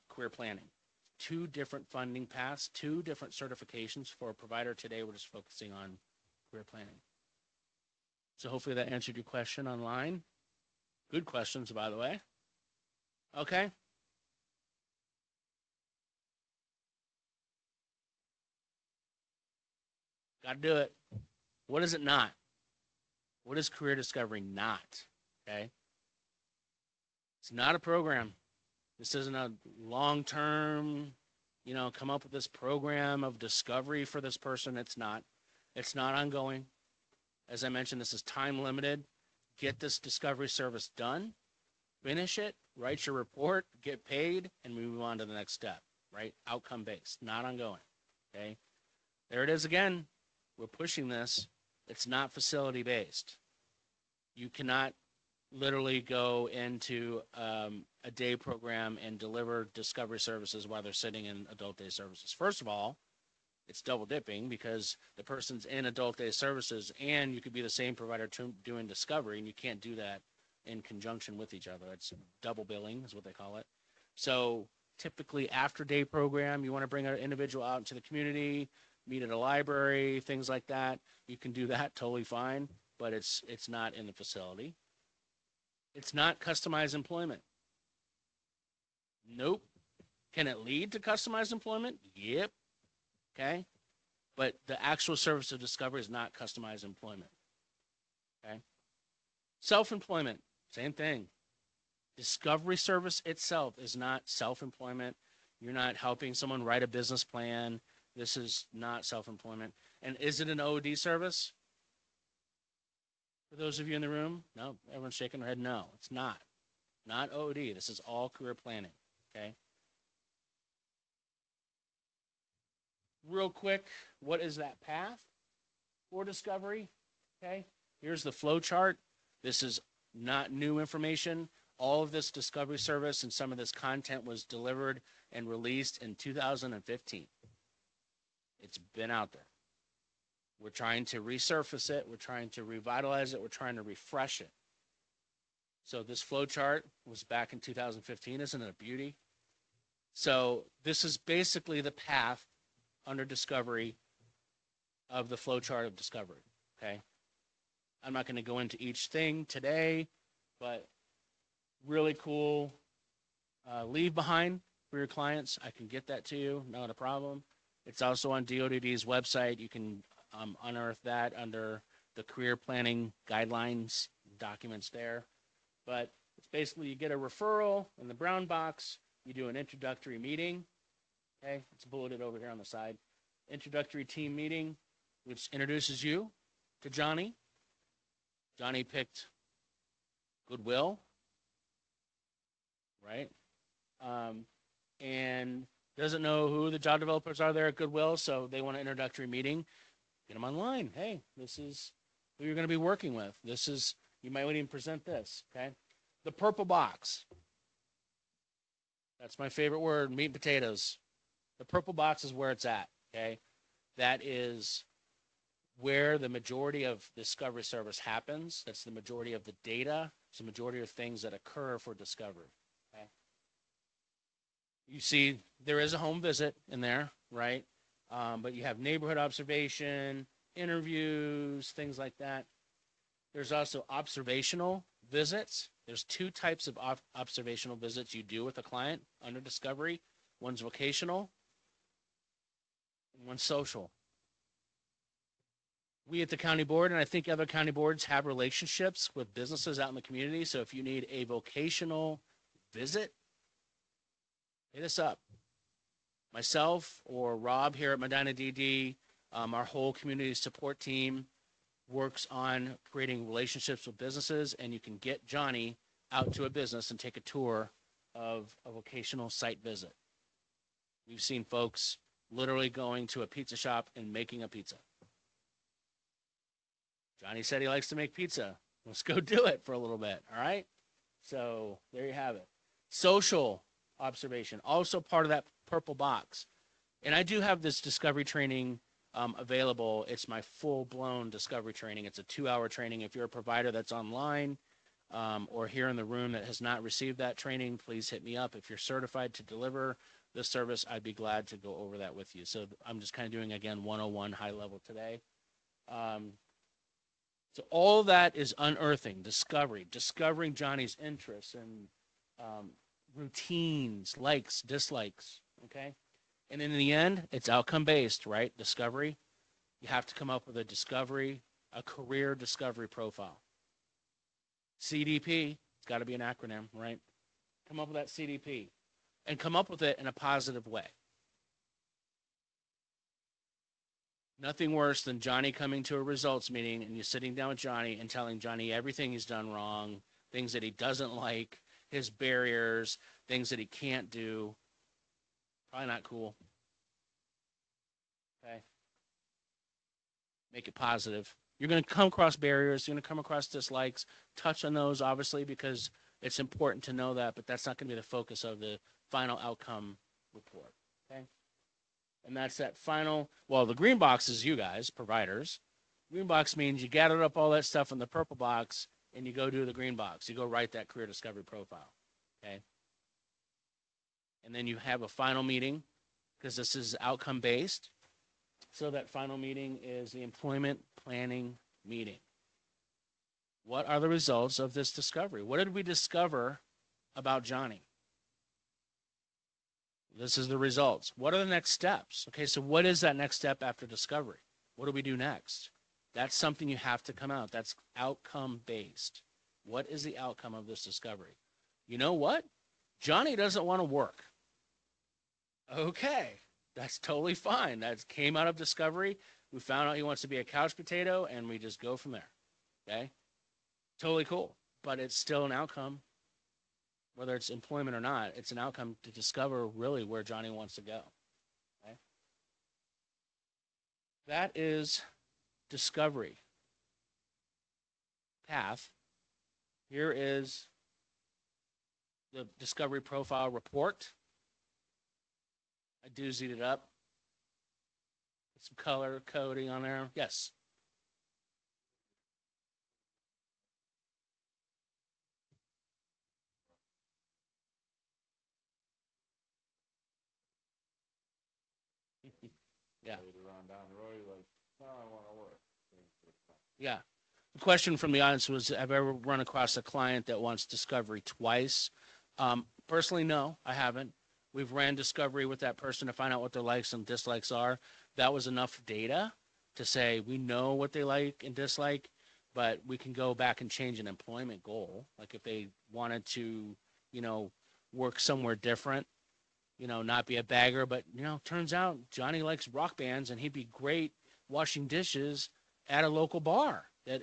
career planning. Two different funding paths, two different certifications for a provider. Today we're just focusing on career planning. So hopefully that answered your question online. Good questions, by the way. Okay. Got to do it. What is it not? What is career discovery not? Okay. It's not a program. This isn't a long-term, come up with this program of discovery for this person. It's not. It's not ongoing. As I mentioned, this is time limited. Get this discovery service done, finish it, write your report, get paid, and move on to the next step, right? Outcome based, not ongoing, okay? There it is again. We're pushing this. It's not facility based. You cannot literally go into a day program and deliver discovery services while they're sitting in adult day services. First of all, it's double dipping because the person's in adult day services and you could be the same provider doing discovery, and you can't do that in conjunction with each other. It's double billing is what they call it. So typically after day program, you want to bring an individual out into the community, meet at a library, things like that. You can do that totally fine, but it's not in the facility. It's not customized employment. Nope. Can it lead to customized employment? Yep. Okay. But the actual service of discovery is not customized employment. Okay. Self-employment, same thing. Discovery service itself is not self-employment. You're not helping someone write a business plan. This is not self-employment. And is it an OOD service? For those of you in the room, no, everyone's shaking their head. No, it's not. Not OOD. This is all career planning. Okay. Real quick, what is that path for discovery? Okay. Here's the flow chart. This is not new information. All of this discovery service and some of this content was delivered and released in 2015. It's been out there. We're trying to resurface it. We're trying to revitalize it. We're trying to refresh it. So this flow chart was back in 2015. Isn't it a beauty? So this is basically the path under discovery of the flowchart of discovery, okay? I'm not going to go into each thing today, but really cool. Leave behind for your clients. I can get that to you, not a problem. It's also on DODD's website. You can unearth that under the career planning guidelines documents there. But it's basically you get a referral in the brown box. You do an introductory meeting. Okay, it's bulleted over here on the side. Introductory team meeting, which introduces you to Johnny. Johnny picked Goodwill, right? And doesn't know who the job developers are there at Goodwill, so they want an introductory meeting. Get them online. Hey, this is who you're going to be working with. This is, you might even present this, okay? The purple box. That's my favorite word, meat and potatoes. The purple box is where it's at, okay? That is where the majority of discovery service happens. That's the majority of the data. It's the majority of things that occur for discovery, okay? You see there is a home visit in there, right? But you have neighborhood observation, interviews, things like that. There's also observational visits. There's two types of observational visits you do with a client under discovery. One's vocational, and one's social. We at the county board, and I think other county boards, have relationships with businesses out in the community. So if you need a vocational visit, hit us up. Myself or Rob here at Medina DD, our whole community support team works on creating relationships with businesses, and you can get Johnny out to a business and take a tour of a vocational site visit. We've seen folks literally going to a pizza shop and making a pizza. Johnny said he likes to make pizza. Let's go do it for a little bit, all right? So there you have it. Social observation, also part of that purple box. And I do have this discovery training available. It's my full-blown discovery training. It's a 2-hour training. If you're a provider that's online or here in the room that has not received that training, please hit me up. If you're certified to deliver this service, I'd be glad to go over that with you. So I'm just kind of doing, again, 101 high level today. So all that is unearthing, discovering Johnny's interests and routines, likes, dislikes, okay? And in the end, it's outcome-based, right? Discovery. You have to come up with a career discovery profile. CDP, it's got to be an acronym, right? Come up with that CDP and come up with it in a positive way. Nothing worse than Johnny coming to a results meeting and you sitting down with Johnny and telling Johnny everything he's done wrong, things that he doesn't like, his barriers, things that he can't do. Probably not cool. Okay? Make it positive. You're going to come across barriers. You're going to come across dislikes. Touch on those, obviously, because it's important to know that, but that's not going to be the focus of the final outcome report. Okay? And that's that final, well, the green box is you guys, providers. Green box means you gathered up all that stuff in the purple box and you go do the green box. You go write that career discovery profile. Okay? And then you have a final meeting because this is outcome based. So that final meeting is the employment planning meeting. What are the results of this discovery? What did we discover about Johnny? This is the results. What are the next steps? Okay, so what is that next step after discovery? What do we do next? That's something you have to come out. That's outcome based. What is the outcome of this discovery? You know what? Johnny doesn't want to work. Okay, that's totally fine. That came out of discovery. We found out he wants to be a couch potato, and we just go from there. Okay? Totally cool. But it's still an outcome. Whether it's employment or not, it's an outcome to discover really where Johnny wants to go. Okay? That is discovery path. Here is the discovery profile report. I doozied it up. Put some color coding on there. Yes. Yeah. Later on down the road, you're like, no, I want to work. Yeah. The question from the audience was, have I ever run across a client that wants discovery twice? Personally, no, I haven't. We've ran discovery with that person to find out what their likes and dislikes are. That was enough data to say we know what they like and dislike, but we can go back and change an employment goal. Like if they wanted to, work somewhere different, not be a bagger, but, turns out Johnny likes rock bands and he'd be great washing dishes at a local bar that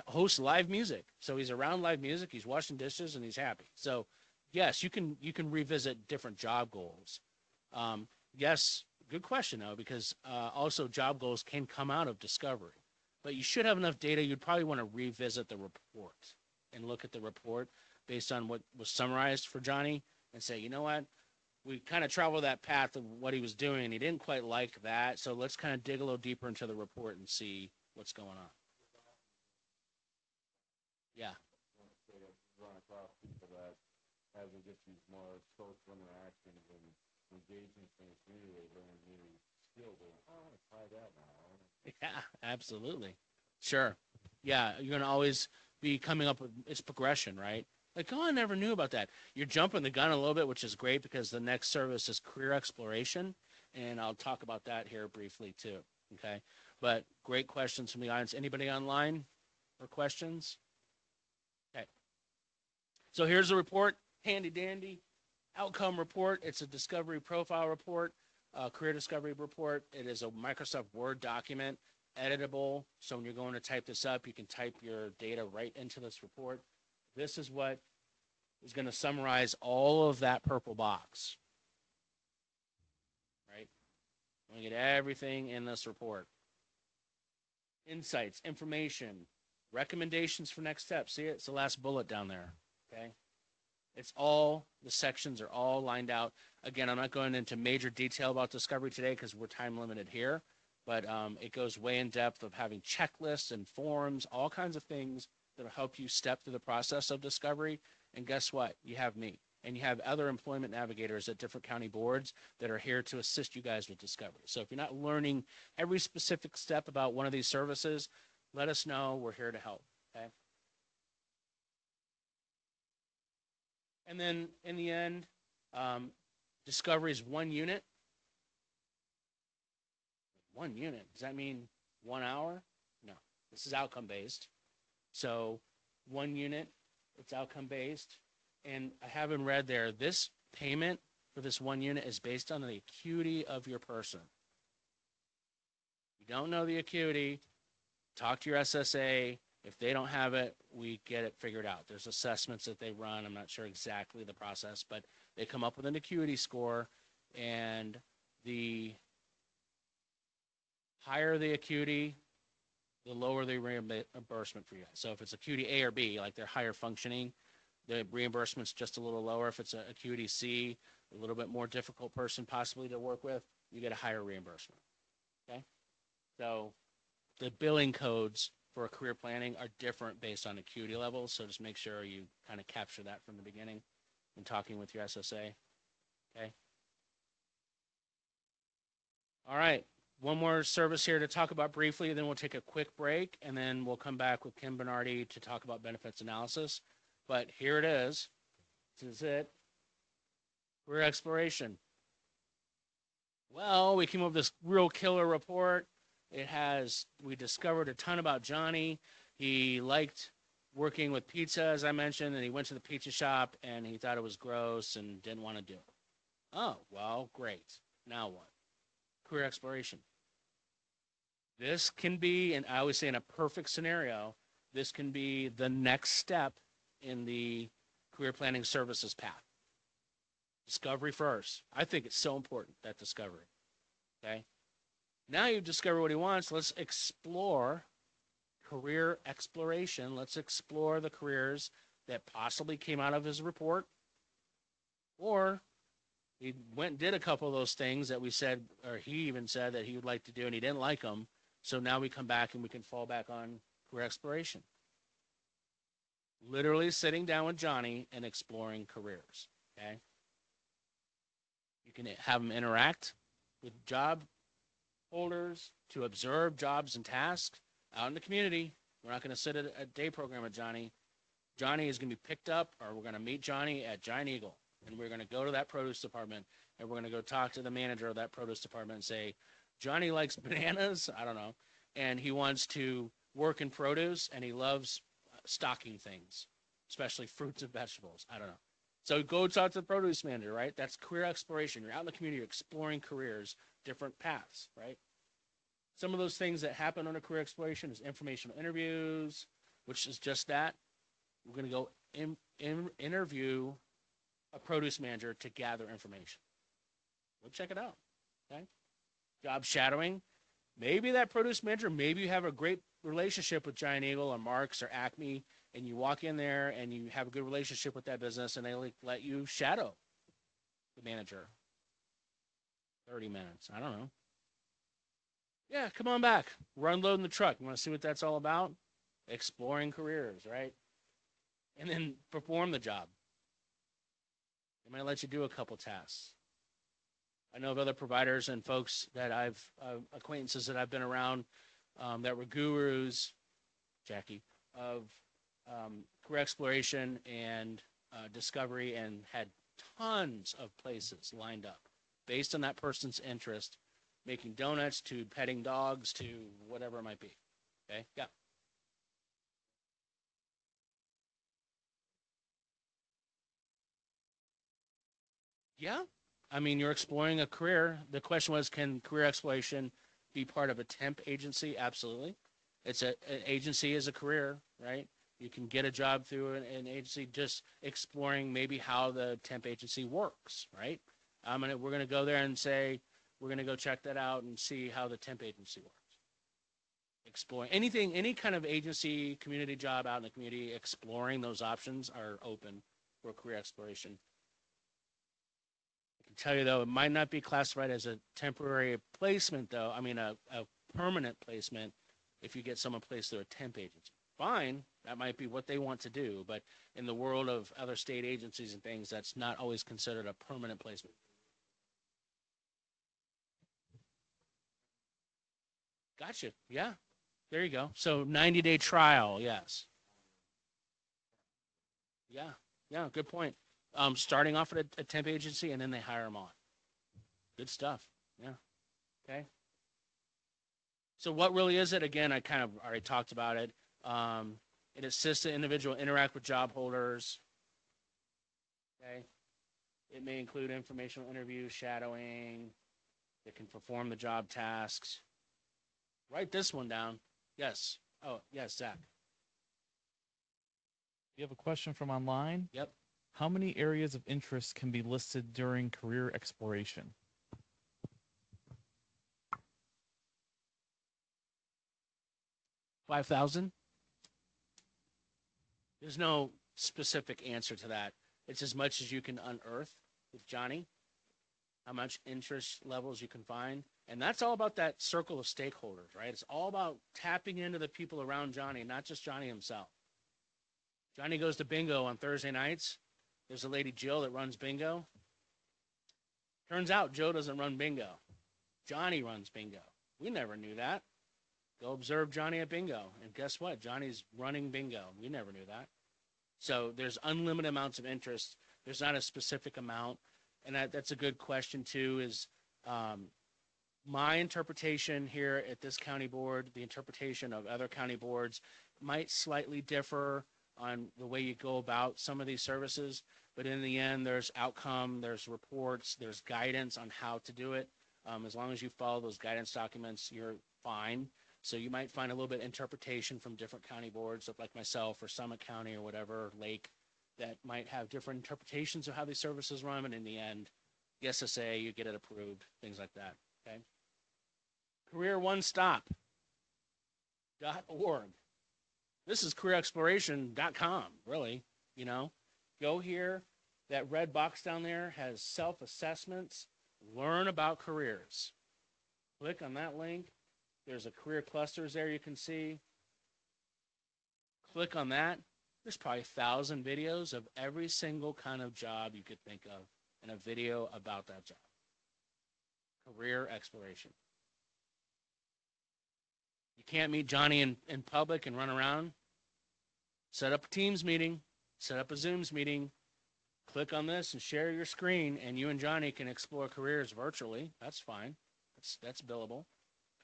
hosts live music. So he's around live music, he's washing dishes, and he's happy. So yes, you can revisit different job goals. Yes, good question though, because also job goals can come out of discovery. But you should have enough data. You'd probably want to revisit the report and look at the report based on what was summarized for Johnny and say, you know what, we kind of traveled that path of what he was doing, and he didn't quite like that. So let's kind of dig a little deeper into the report and see what's going on. Yeah. Run across people that have just these more social interactions and engaging things new. They learn new skills. I want to try that now. Yeah, absolutely. Sure. Yeah, you're going to always be coming up with it's progression, right? Like, oh, I never knew about that. You're jumping the gun a little bit, which is great because the next service is career exploration, and I'll talk about that here briefly too. Okay, but great questions from the audience. Anybody online or questions? Okay. So here's the report, handy dandy, outcome report. It's a discovery profile report, career discovery report. It is a Microsoft Word document, editable. So when you're going to type this up, you can type your data right into this report. This is what is going to summarize all of that purple box, right? We're going to get everything in this report. Insights, information, recommendations for next steps. See it? It's the last bullet down there, okay? It's all, the sections are all lined out. Again, I'm not going into major detail about discovery today because we're time limited here, but it goes way in depth of having checklists and forms, all kinds of things that will help you step through the process of discovery. And guess what? You have me. And you have other employment navigators at different county boards that are here to assist you guys with discovery. So if you're not learning every specific step about one of these services, let us know. We're here to help, okay? And then in the end, discovery is 1 unit. 1 unit. Does that mean 1 hour? No. This is outcome based. So 1 unit, it's outcome based. And I haven't read there, this payment for this 1 unit is based on the acuity of your person. If you don't know the acuity, talk to your SSA. If they don't have it, we get it figured out. There's assessments that they run. I'm not sure exactly the process, but they come up with an acuity score, and the higher the acuity, the lower the reimbursement for you guys. So if it's acuity A or B, like they're higher functioning, the reimbursement's just a little lower. If it's an acuity C, a little bit more difficult person possibly to work with, you get a higher reimbursement. Okay? So the billing codes for career planning are different based on acuity levels, so just make sure you kind of capture that from the beginning when talking with your SSA. Okay? All right. One more service here to talk about briefly, then we'll take a quick break, and then we'll come back with Kim Bernardi to talk about benefits analysis. But here it is. This is it. Career exploration. Well, we came up with this real killer report. We discovered a ton about Johnny. He liked working with pizza, as I mentioned, and he went to the pizza shop, and he thought it was gross and didn't want to do it. Oh, well, great. Now what? Career exploration. This can be, and I always say in a perfect scenario, this can be the next step in the career planning services path. Discovery first. I think it's so important, that discovery. Okay? Now you've discovered what he wants. Let's explore career exploration. Let's explore the careers that possibly came out of his report. Or he went and did a couple of those things that we said, or he even said that he would like to do and he didn't like them. So now we come back and we can fall back on career exploration. Literally sitting down with Johnny and exploring careers, okay? You can have him interact with job holders to observe jobs and tasks out in the community. We're not going to sit at a day program with Johnny. Johnny is going to be picked up, or we're going to meet Johnny at Giant Eagle, and we're going to go to that produce department, and we're going to go talk to the manager of that produce department and say, Johnny likes bananas, I don't know, and he wants to work in produce, and he loves stocking things, especially fruits and vegetables. I don't know. So go talk to the produce manager, right? That's career exploration. You're out in the community, you're exploring careers, different paths, right? Some of those things that happen under career exploration is informational interviews, which is just that. We're going to go interview a produce manager to gather information. We'll check it out. Okay. Job shadowing. Maybe that produce manager, maybe you have a great relationship with Giant Eagle or Marks or Acme, and you walk in there and you have a good relationship with that business, and they let you shadow the manager. 30 minutes. I don't know. Yeah, come on back. We're unloading the truck. You want to see what that's all about? Exploring careers, right? And then perform the job. They might let you do a couple tasks. I know of other providers and folks that acquaintances that I've been around that were gurus, Jackie, of career exploration and discovery, and had tons of places lined up based on that person's interest, making donuts to petting dogs to whatever it might be. Okay, yeah. Yeah, I mean, you're exploring a career. The question was, can career exploration be part of a temp agency? Absolutely. An agency is a career, right? You can get a job through an agency, just exploring maybe how the temp agency works, right? We're gonna go there and say we're gonna go check that out and see how the temp agency works. Exploring anything, any kind of agency, community job out in the community, exploring those options are open for career exploration. I can tell you though, it might not be classified as a temporary placement though. I mean, a permanent placement if you get someone placed through a temp agency. Fine, that might be what they want to do, but in the world of other state agencies and things, that's not always considered a permanent placement. Gotcha. Yeah. There you go. So 90-day trial. Yes. Yeah. Yeah. Good point. Starting off at a temp agency and then they hire them on. Good stuff. Yeah. Okay. So what really is it? Again, I kind of already talked about it. It assists the individual interact with job holders. Okay. It may include informational interviews, shadowing. It can perform the job tasks. Write this one down. Yes. Oh, yes, Zach. You have a question from online? Yep. How many areas of interest can be listed during career exploration? 5,000? There's no specific answer to that. It's as much as you can unearth with Johnny, how much interest levels you can find. And that's all about that circle of stakeholders, right? It's all about tapping into the people around Johnny, not just Johnny himself. Johnny goes to bingo on Thursday nights. There's a lady, Jill, that runs bingo. Turns out Joe doesn't run bingo. Johnny runs bingo. We never knew that. Go observe Johnny at bingo. And guess what? Johnny's running bingo. We never knew that. So there's unlimited amounts of interest. There's not a specific amount. And that's a good question, too, is my interpretation here at this county board, the interpretation of other county boards might slightly differ on the way you go about some of these services. But in the end, there's outcome, there's reports, there's guidance on how to do it. As long as you follow those guidance documents, you're fine. So you might find a little bit of interpretation from different county boards, like myself or Summit County or whatever, Lake, that might have different interpretations of how these services run. And in the end, the SSA, you get it approved, things like that. Okay. CareerOneStop.org. This is careerexploration.com, really. You know, go here. That red box down there has self-assessments. Learn about careers. Click on that link. There's a career clusters there you can see. Click on that. There's probably 1,000 videos of every single kind of job you could think of and a video about that job. Career exploration. You can't meet Johnny in public and run around. Set up a Teams meeting, set up a Zooms meeting, click on this and share your screen, and you and Johnny can explore careers virtually. That's fine. That's billable.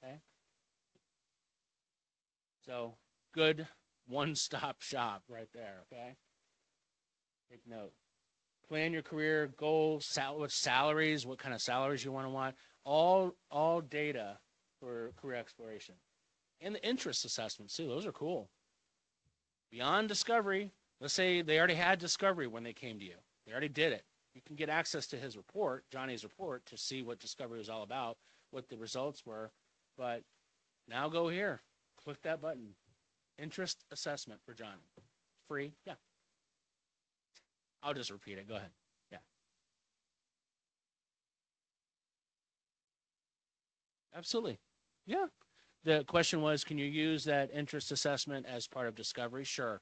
Okay. So good one-stop shop right there. Okay. Take note. Plan your career goals, what salaries, what kind of salaries you want. All data for career exploration. And the interest assessments too. Those are cool. Beyond discovery, let's say they already had discovery when they came to you. They already did it. You can get access to his report, Johnny's report, to see what discovery was all about, what the results were. But now go here. Click that button. Interest assessment for Johnny. Free? Yeah. I'll just repeat it. Go ahead. Yeah. Absolutely. Yeah. The question was, can you use that interest assessment as part of discovery? Sure.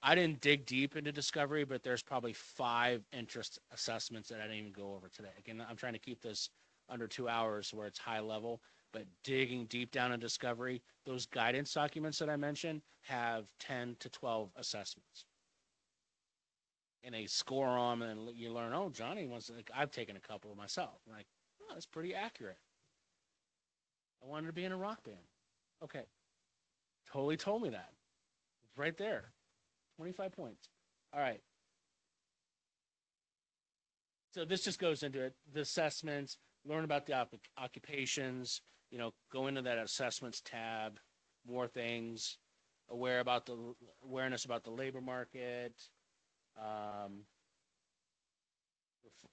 I didn't dig deep into discovery, but there's probably 5 interest assessments that I didn't even go over today. Again, I'm trying to keep this under 2 hours where it's high level, but digging deep down in discovery, those guidance documents that I mentioned have 10 to 12 assessments. And they score them, and you learn, oh, Johnny wants to, like, I've taken a couple of myself. I'm like, oh, that's pretty accurate. I wanted to be in a rock band. Okay. Totally told me that. It's right there. 25 points. All right. So this just goes into it. The assessments, learn about the occupations, go into that assessments tab, more things, awareness about the labor market,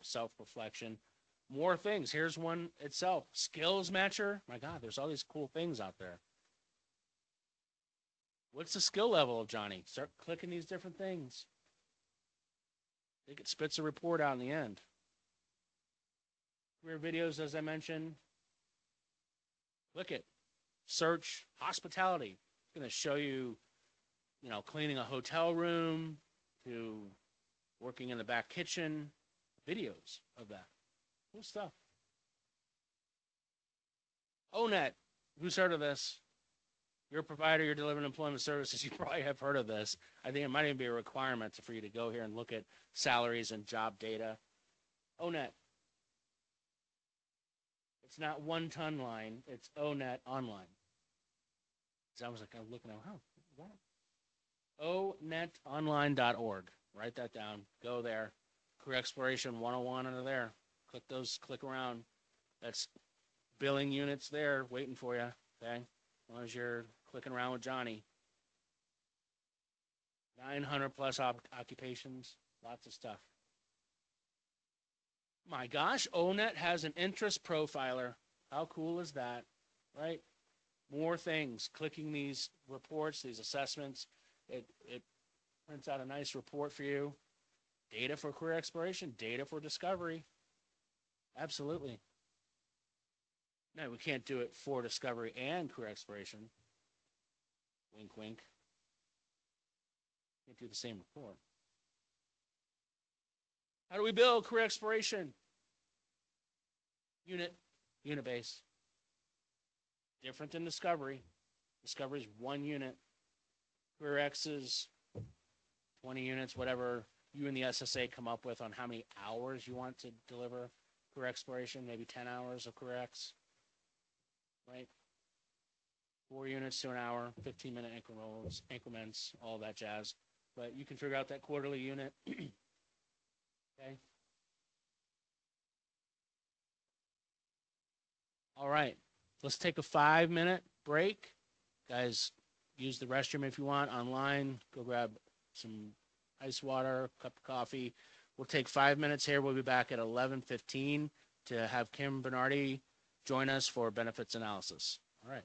self-reflection, more things. Here's one itself. Skills matcher. My God, there's all these cool things out there. What's the skill level of Johnny? Start clicking these different things. I think it spits a report out in the end. Career videos, as I mentioned. Click it. Search hospitality. It's going to show you, cleaning a hotel room to working in the back kitchen. Videos of that. Cool stuff. ONET. Who's heard of this? You're a provider, you're delivering employment services, you probably have heard of this. I think it might even be a requirement for you to go here and look at salaries and job data. ONET. It's not one ton line, it's ONET online. So I was like, I'm looking at, onetonline.org. Write that down. Go there. Career Exploration 101 under there. Click around. That's billing units there waiting for you. Okay? As long as you're clicking around with Johnny. 900 plus occupations. Lots of stuff. My gosh, ONET has an interest profiler. How cool is that? Right? More things. Clicking these reports, these assessments. It prints out a nice report for you. Data for career exploration. Data for discovery. Absolutely. No, we can't do it for discovery and career exploration. Wink, wink. Can't do the same report. How do we build career exploration? Unit base. Different than discovery. Discovery is 1 unit. Career X is 20 units, whatever you and the SSA come up with on how many hours you want to deliver career exploration, maybe 10 hours of Career X. Right? 4 units to an hour, 15-minute increments, all that jazz. But you can figure out that quarterly unit. Okay. All right. Let's take a 5-minute break. Guys, use the restroom if you want online. Go grab some ice water, cup of coffee. We'll take 5 minutes here. We'll be back at 11:15 to have Kim Bernardi join us for benefits analysis. All right.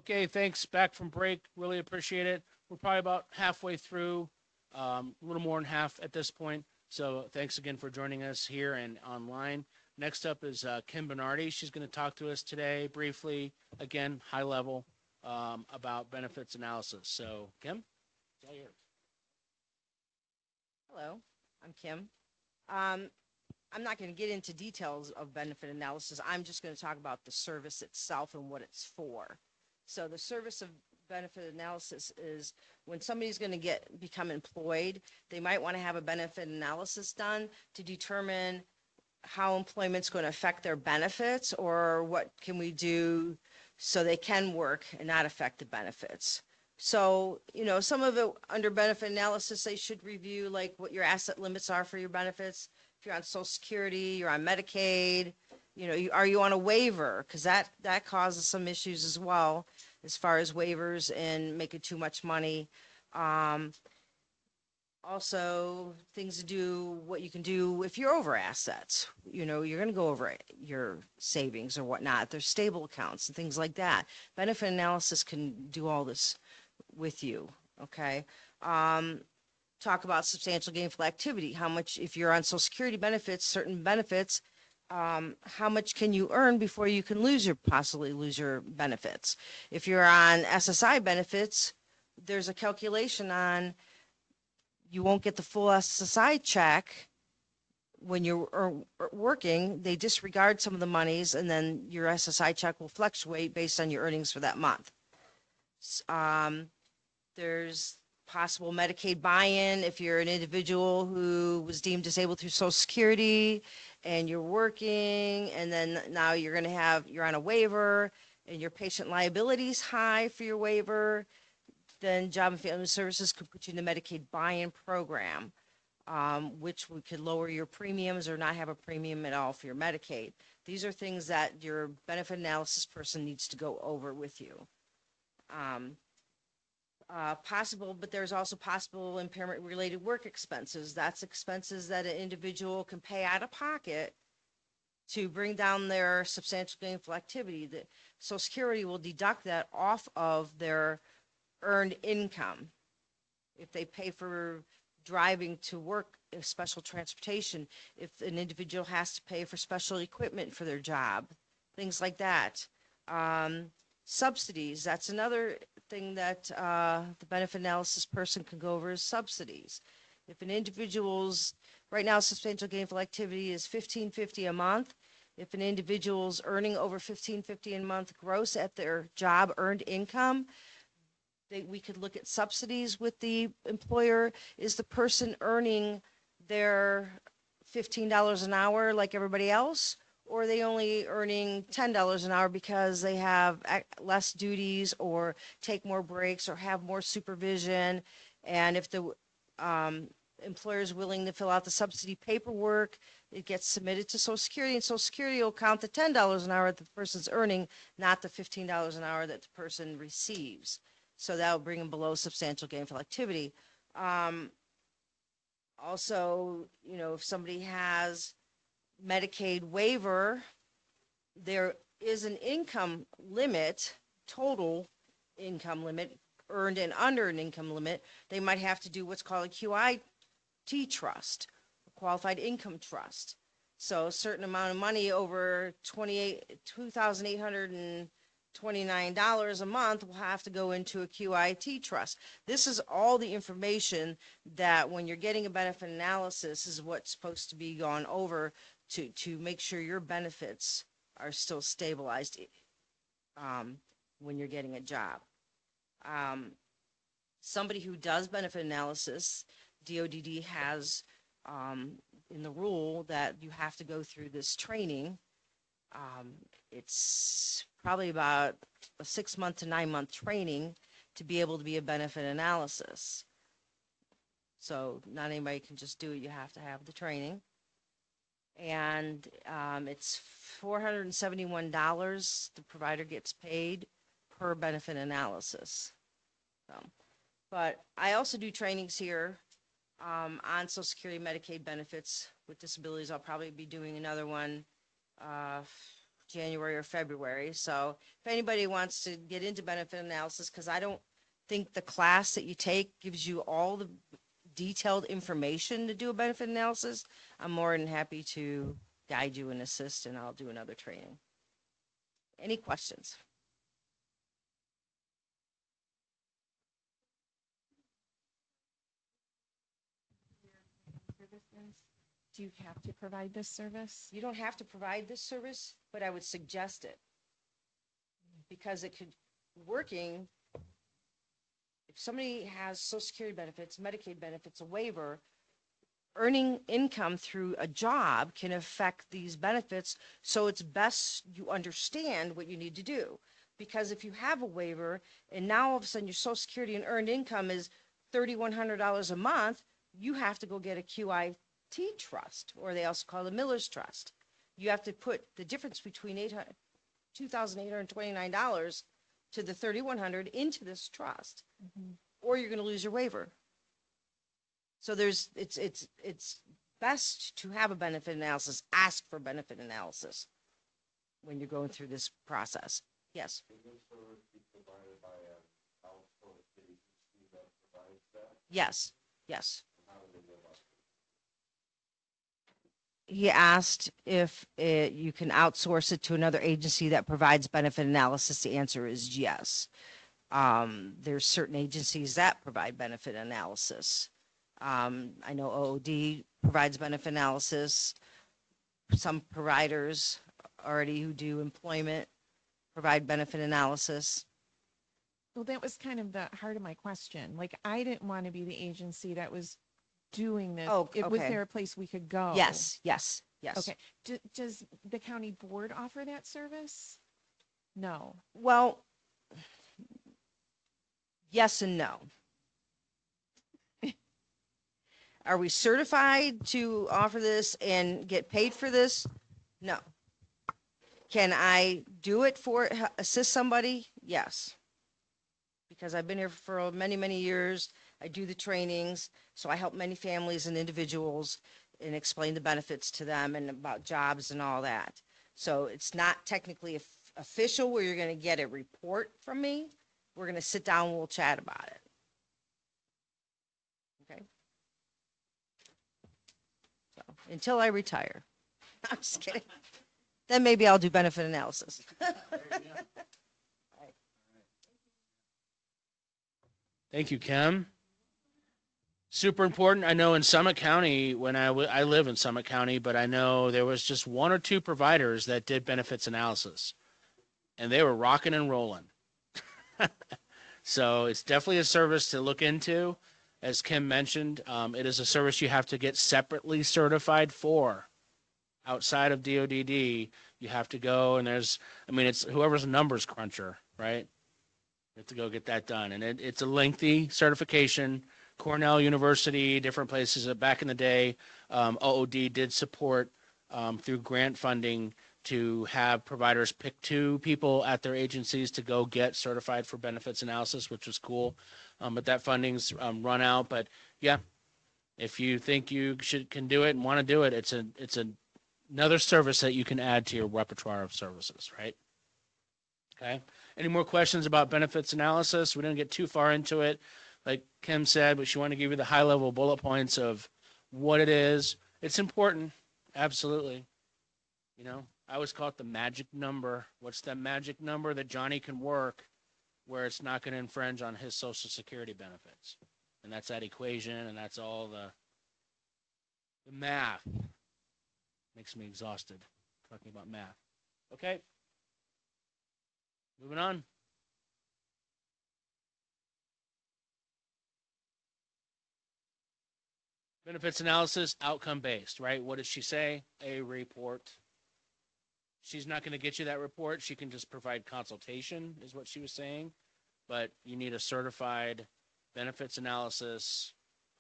Okay, thanks. Back from break. Really appreciate it. We're probably about halfway through, a little more than half at this point. So thanks again for joining us here and online. Next up is Kim Bernardi. She's going to talk to us today briefly, again, high level, about benefits analysis. So, Kim, it's all yours. Hello, I'm Kim. Um, I'm not going to get into details of benefit analysis. I'm just going to talk about the service itself and what it's for. So the service of benefit analysis is when somebody's going to become employed, they might want to have a benefit analysis done to determine how employment's going to affect their benefits, or what can we do so they can work and not affect the benefits. So, some of it under benefit analysis, they should review like what your asset limits are for your benefits. If you're on Social Security, you're on Medicaid, are you on a waiver? Because that causes some issues as well, as far as waivers and making too much money. Also, things to do, what you can do if you're over assets. You're going to go over your savings or whatnot. There's stable accounts and things like that. Benefit analysis can do all this with you, okay? Talk about substantial gainful activity. How much, if you're on Social Security benefits, certain benefits, how much can you earn before you can possibly lose your benefits? If you're on SSI benefits, there's a calculation on, you won't get the full SSI check when you're working. They disregard some of the monies, and then your SSI check will fluctuate based on your earnings for that month. There's possible Medicaid buy-in if you're an individual who was deemed disabled through Social Security and you're working, and then now you're on a waiver and your patient liability is high for your waiver, then Job and Family Services could put you in the Medicaid buy-in program, which could lower your premiums or not have a premium at all for your Medicaid. These are things that your benefit analysis person needs to go over with you. But there's also possible impairment-related work expenses. That's expenses that an individual can pay out of pocket to bring down their substantial gainful activity. The Social Security will deduct that off of their earned income. If they pay for driving to work in special transportation, if an individual has to pay for special equipment for their job, things like that. Subsidies, that's another thing that the benefit analysis person can go over, is subsidies. If an individual's, right now substantial gainful activity is $1,550 a month. If an individual's earning over $1,550 a month gross at their job earned income, we could look at subsidies with the employer. Is the person earning their $15 an hour like everybody else? Or are they only earning $10 an hour because they have less duties or take more breaks or have more supervision? And if the employer is willing to fill out the subsidy paperwork, it gets submitted to Social Security, and Social Security will count the $10 an hour that the person's earning, not the $15 an hour that the person receives. So that will bring them below substantial gainful activity. Also, you know, if somebody has Medicaid waiver, there is an income limit, total income limit, earned and unearned income limit. They might have to do what's called a QIT trust, a qualified income trust. So a certain amount of money over $2,829 a month will have to go into a QIT trust. This is all the information that when you're getting a benefit analysis is what's supposed to be gone over to make sure your benefits are still stabilized when you're getting a job. Somebody who does benefit analysis, DODD has in the rule that you have to go through this training. It's probably about a 6-month to 9-month training to be able to be a benefit analysis. So not anybody can just do it. You have to have the training. And it's $471 the provider gets paid per benefit analysis. So, but I also do trainings here on Social Security Medicaid benefits with disabilities. I'll probably be doing another one January or February. So if anybody wants to get into benefit analysis, because I don't think the class that you take gives you all the detailed information to do a benefit analysis, I'm more than happy to guide you and assist, and I'll do another training. Any questions? Do you have to provide this service? You don't have to provide this service, but I would suggest it because it could working. If somebody has Social Security benefits, Medicaid benefits, a waiver, earning income through a job can affect these benefits. So it's best you understand what you need to do. Because if you have a waiver and now all of a sudden your Social Security and earned income is $3,100 a month, you have to go get a QIT trust, or they also call it a Miller's Trust. You have to put the difference between $2,829 to the $3,100 into this trust, or you're going to lose your waiver. So it's best to have a benefit analysis. Ask for benefit analysis when you're going through this process. Yes. Can this service be provided by an outsourced agency that provides that? Yes. Yes. How do they go about it? He asked if you can outsource it to another agency that provides benefit analysis. The answer is yes. There's certain agencies that provide benefit analysis. I know OOD provides benefit analysis. Some providers already who do employment provide benefit analysis. Well, that was kind of the heart of my question. Like, I didn't want to be the agency that was doing this. Oh, Was okay. there a place we could go? Yes, yes, yes. Okay. Does the county board offer that service? No. Well, yes and no. Are we certified to offer this and get paid for this? No. Can I do it for assist somebody? Yes. Because I've been here for many, many years. I do the trainings, so I help many families and individuals and explain the benefits to them and about jobs and all that. So it's not technically official where you're going to get a report from me. We're going to sit down and we'll chat about it. Okay? So, until I retire. I'm just kidding. Then maybe I'll do benefit analysis. Thank you, Kim. Super important. I know in Summit County, when I live in Summit County, but I know there was just 1 or 2 providers that did benefits analysis, and they were rocking and rolling. So it's definitely a service to look into. As Kim mentioned, it is a service you have to get separately certified for. Outside of DODD, you have to go, and it's whoever's a numbers cruncher, right? You have to go get that done. And it's a lengthy certification. Cornell University, different places. Back in the day, OOD did support through grant funding to have providers pick 2 people at their agencies to go get certified for benefits analysis, which was cool. But that funding's run out. But yeah, if you think you can do it and want to do it, it's another service that you can add to your repertoire of services, right? Okay. Any more questions about benefits analysis? We didn't get too far into it, like Kim said, but she wanted to give you the high-level bullet points of what it is. It's important, absolutely. You know, I always call it the magic number. What's that magic number that Johnny can work where it's not going to infringe on his Social Security benefits? And that's that equation, and that's all the math. Makes me exhausted talking about math. Okay. Moving on. Benefits analysis, outcome-based, right? What does she say? A report. She's not going to get you that report. She can just provide consultation, is what she was saying. But you need a certified benefits analysis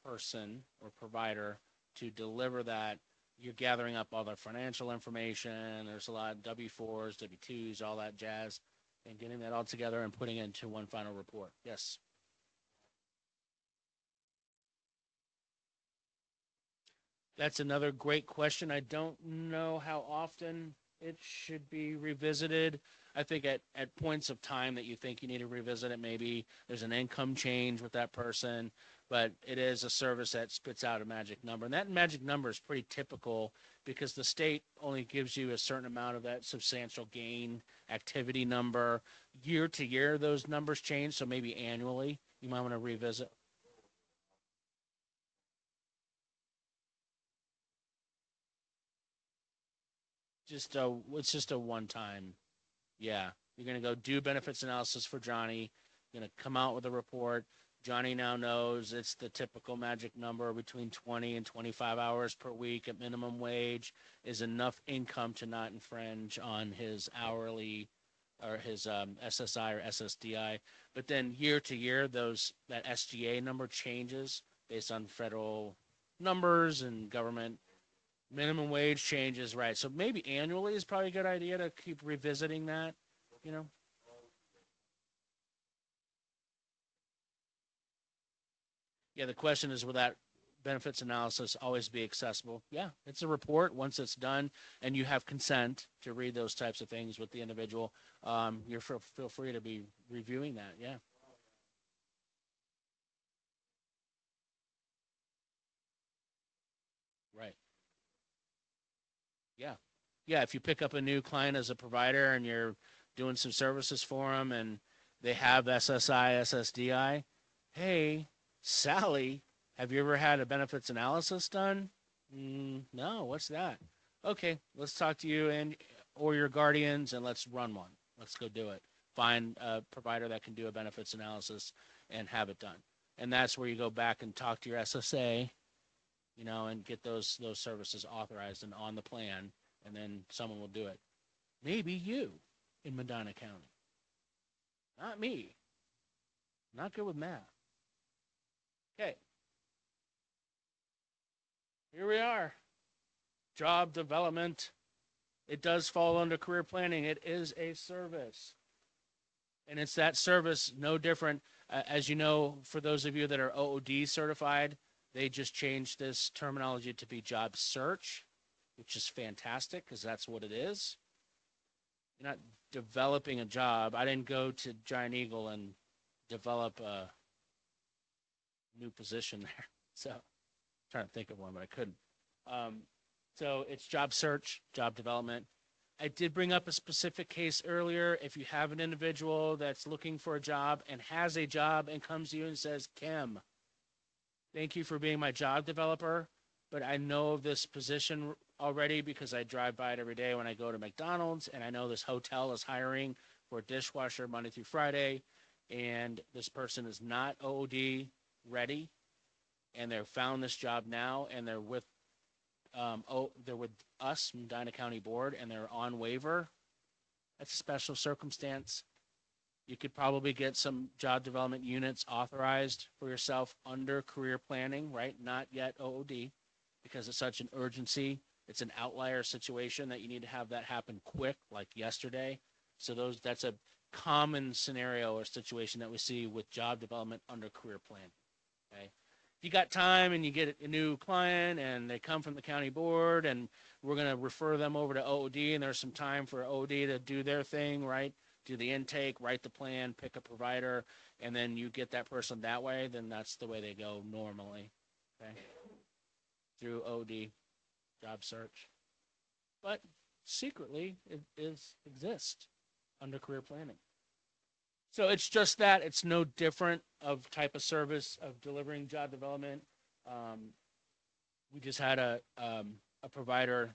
person or provider to deliver that. You're gathering up all the financial information. There's a lot of W-4s, W-2s, all that jazz, and getting that all together and putting it into one final report. Yes. That's another great question. I don't know how often it should be revisited. I think at points of time that you think you need to revisit it, maybe there's an income change with that person, but it is a service that spits out a magic number. And that magic number is pretty typical because the state only gives you a certain amount of that substantial gain activity number. Year to year, those numbers change, so maybe annually you might want to revisit. It's just a one-time. Yeah, you're going to go do benefits analysis for Johnny. You're going to come out with a report. Johnny now knows it's the typical magic number between 20 and 25 hours per week at minimum wage is enough income to not infringe on his hourly or his SSI or SSDI. But then year to year, that SGA number changes based on federal numbers and government. Minimum wage changes, right? So maybe annually is probably a good idea to keep revisiting that, you know? Yeah, the question is, will that benefits analysis always be accessible? Yeah, it's a report. Once it's done and you have consent to read those types of things with the individual, feel free to be reviewing that, yeah. Right. Yeah. Yeah, if you pick up a new client as a provider and you're doing some services for them and they have SSI, SSDI, hey, Sally, have you ever had a benefits analysis done? No, what's that? Okay, let's talk to you and or your guardians and let's run one. Let's go do it. Find a provider that can do a benefits analysis and have it done. And that's where you go back and talk to your SSA, you know, and get those services authorized and on the plan, and then someone will do it. Maybe you in Medina County. Not me. Not good with math. Okay. Here we are. Job development. It does fall under career planning. It is a service. And it's that service no different. As you know, for those of you that are OOD certified, they just changed this terminology to be job search, which is fantastic because that's what it is. You're not developing a job. I didn't go to Giant Eagle and develop a new position there. So I'm trying to think of one, but I couldn't. So it's job search, job development. I did bring up a specific case earlier. If you have an individual that's looking for a job and has a job and comes to you and says, Kim, thank you for being my job developer, but I know of this position already because I drive by it every day when I go to McDonald's, and I know this hotel is hiring for a dishwasher Monday through Friday, and this person is not OOD ready, and they've found this job now, and they're with us, Medina County Board, and they're on waiver. That's a special circumstance. You could probably get some job development units authorized for yourself under career planning, right? Not yet OOD, because it's such an urgency. it's an outlier situation that you need to have that happen quick, like yesterday. So that's a common scenario or situation that we see with job development under career plan. Okay. If you got time and you get a new client and they come from the county board and we're going to refer them over to OOD and there's some time for OOD to do their thing, right? Do the intake, write the plan, pick a provider, and then you get that person that way, then that's the way they go normally, okay? Through OOD, job search. But secretly, it exists under career planning. So it's just that. It's no different of type of service of delivering job development. We just had a provider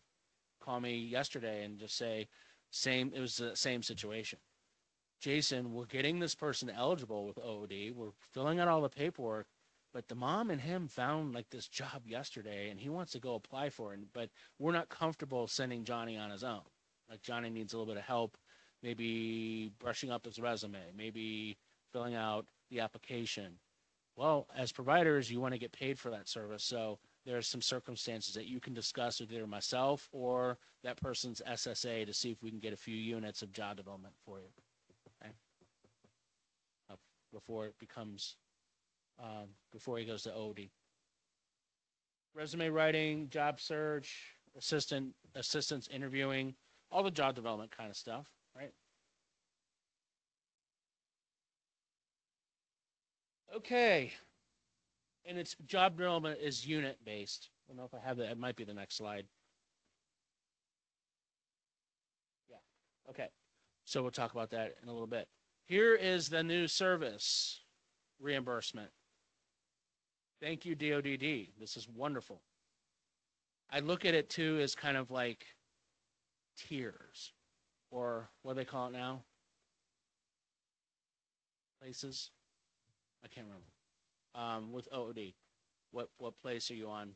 call me yesterday and just say, it was the same situation. Jason, we're getting this person eligible with OOD. We're filling out all the paperwork, but the mom and him found like this job yesterday and he wants to go apply for it, but we're not comfortable sending Johnny on his own. Like Johnny needs a little bit of help, maybe brushing up his resume, maybe filling out the application. Well, as providers, you want to get paid for that service. So there are some circumstances that you can discuss with either myself or that person's SSA to see if we can get a few units of job development for you. Okay. Before it becomes, before he goes to OD. Resume writing, job search, assistance interviewing, all the job development kind of stuff, right? Okay. And its job development is unit based. I don't know if I have that. It might be the next slide. Yeah. Okay. So we'll talk about that in a little bit. Here is the new service reimbursement. Thank you, DODD. This is wonderful. I look at it too as kind of like tiers, or what do they call it now? Places? I can't remember. With OOD. What place are you on?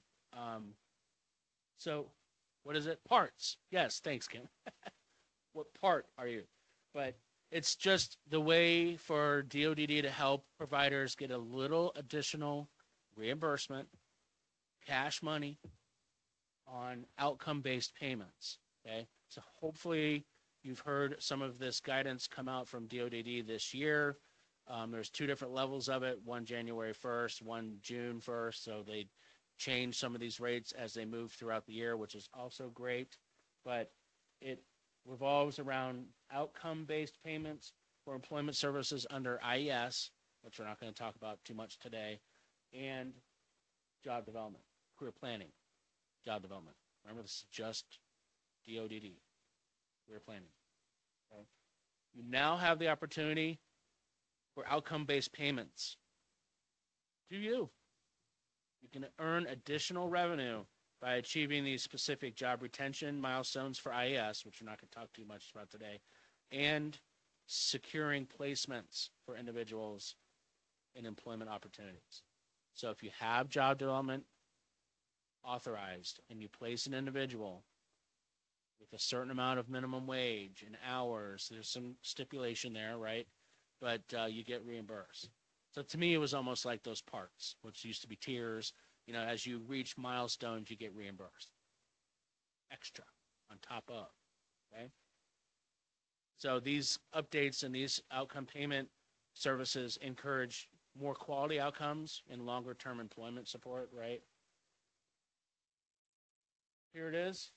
So what is it? Parts. Yes, thanks, Kim. What part are you? But it's just the way for DODD to help providers get a little additional reimbursement, cash money on outcome-based payments, okay? So hopefully you've heard some of this guidance come out from DODD this year. There's two different levels of it, one January 1st, one June 1st, so they change some of these rates as they move throughout the year, which is also great, but it revolves around outcome-based payments for employment services under IES, which we're not going to talk about too much today, and job development, career planning, job development. Remember, this is just DODD, career planning. Okay? You now have the opportunity for outcome-based payments. Do you? You can earn additional revenue by achieving these specific job retention milestones for IES, which we're not going to talk too much about today, and securing placements for individuals in employment opportunities. So if you have job development authorized and you place an individual with a certain amount of minimum wage and hours, there's some stipulation there, right? But you get reimbursed. So to me, it was almost like those parts, which used to be tiers. You know, as you reach milestones, you get reimbursed. Extra on top of, okay? So these updates and these outcome payment services encourage more quality outcomes and longer-term employment support, right? Here it is.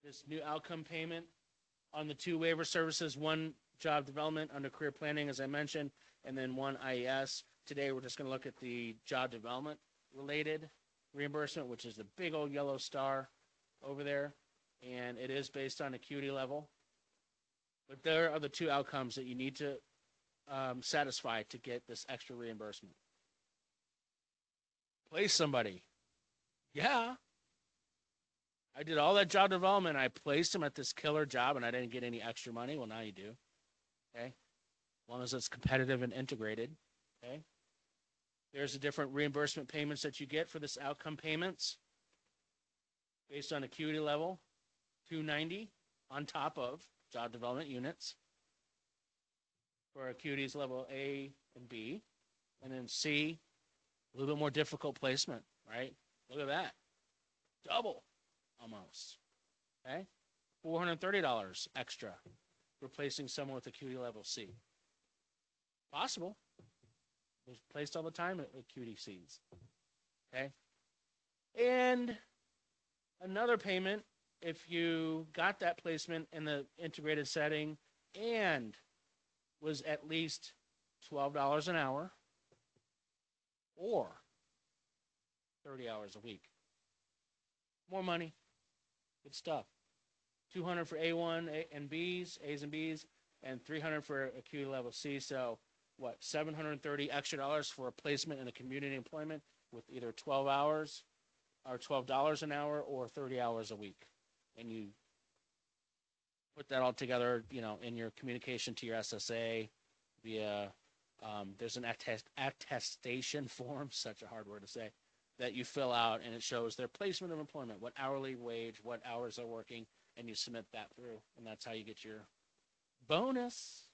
This new outcome payment on the two waiver services, one job development under career planning, as I mentioned, and then one IES. Today, we're just going to look at the job development related reimbursement, which is the big old yellow star over there. And it is based on acuity level. But there are the two outcomes that you need to satisfy to get this extra reimbursement. Place somebody. Yeah. I did all that job development. I placed him at this killer job and I didn't get any extra money. Well, now you do. Okay. As long as it's competitive and integrated. Okay. There's the different reimbursement payments that you get for this outcome payments based on acuity level. $290 on top of job development units for acuities level A and B. And then C A little bit more difficult placement, right? Look at that. Double, almost. Okay? $430 extra, replacing someone with acuity level C. Possible. It's placed all the time at QDCs. Okay? And another payment, if you got that placement in the integrated setting and was at least $12 an hour or 30 hours a week. More money. Good stuff. $200 for A1 and Bs, A's and Bs, and $300 for acuity level C. So what, $730 extra dollars for a placement in a community employment with either 12 hours or $12 an hour or 30 hours a week. And you put that all together, you know, in your communication to your SSA via, there's an attestation form, such a hard word to say, that you fill out, and it shows their placement of employment, what hourly wage, what hours they're working, and you submit that through, and that's how you get your bonus.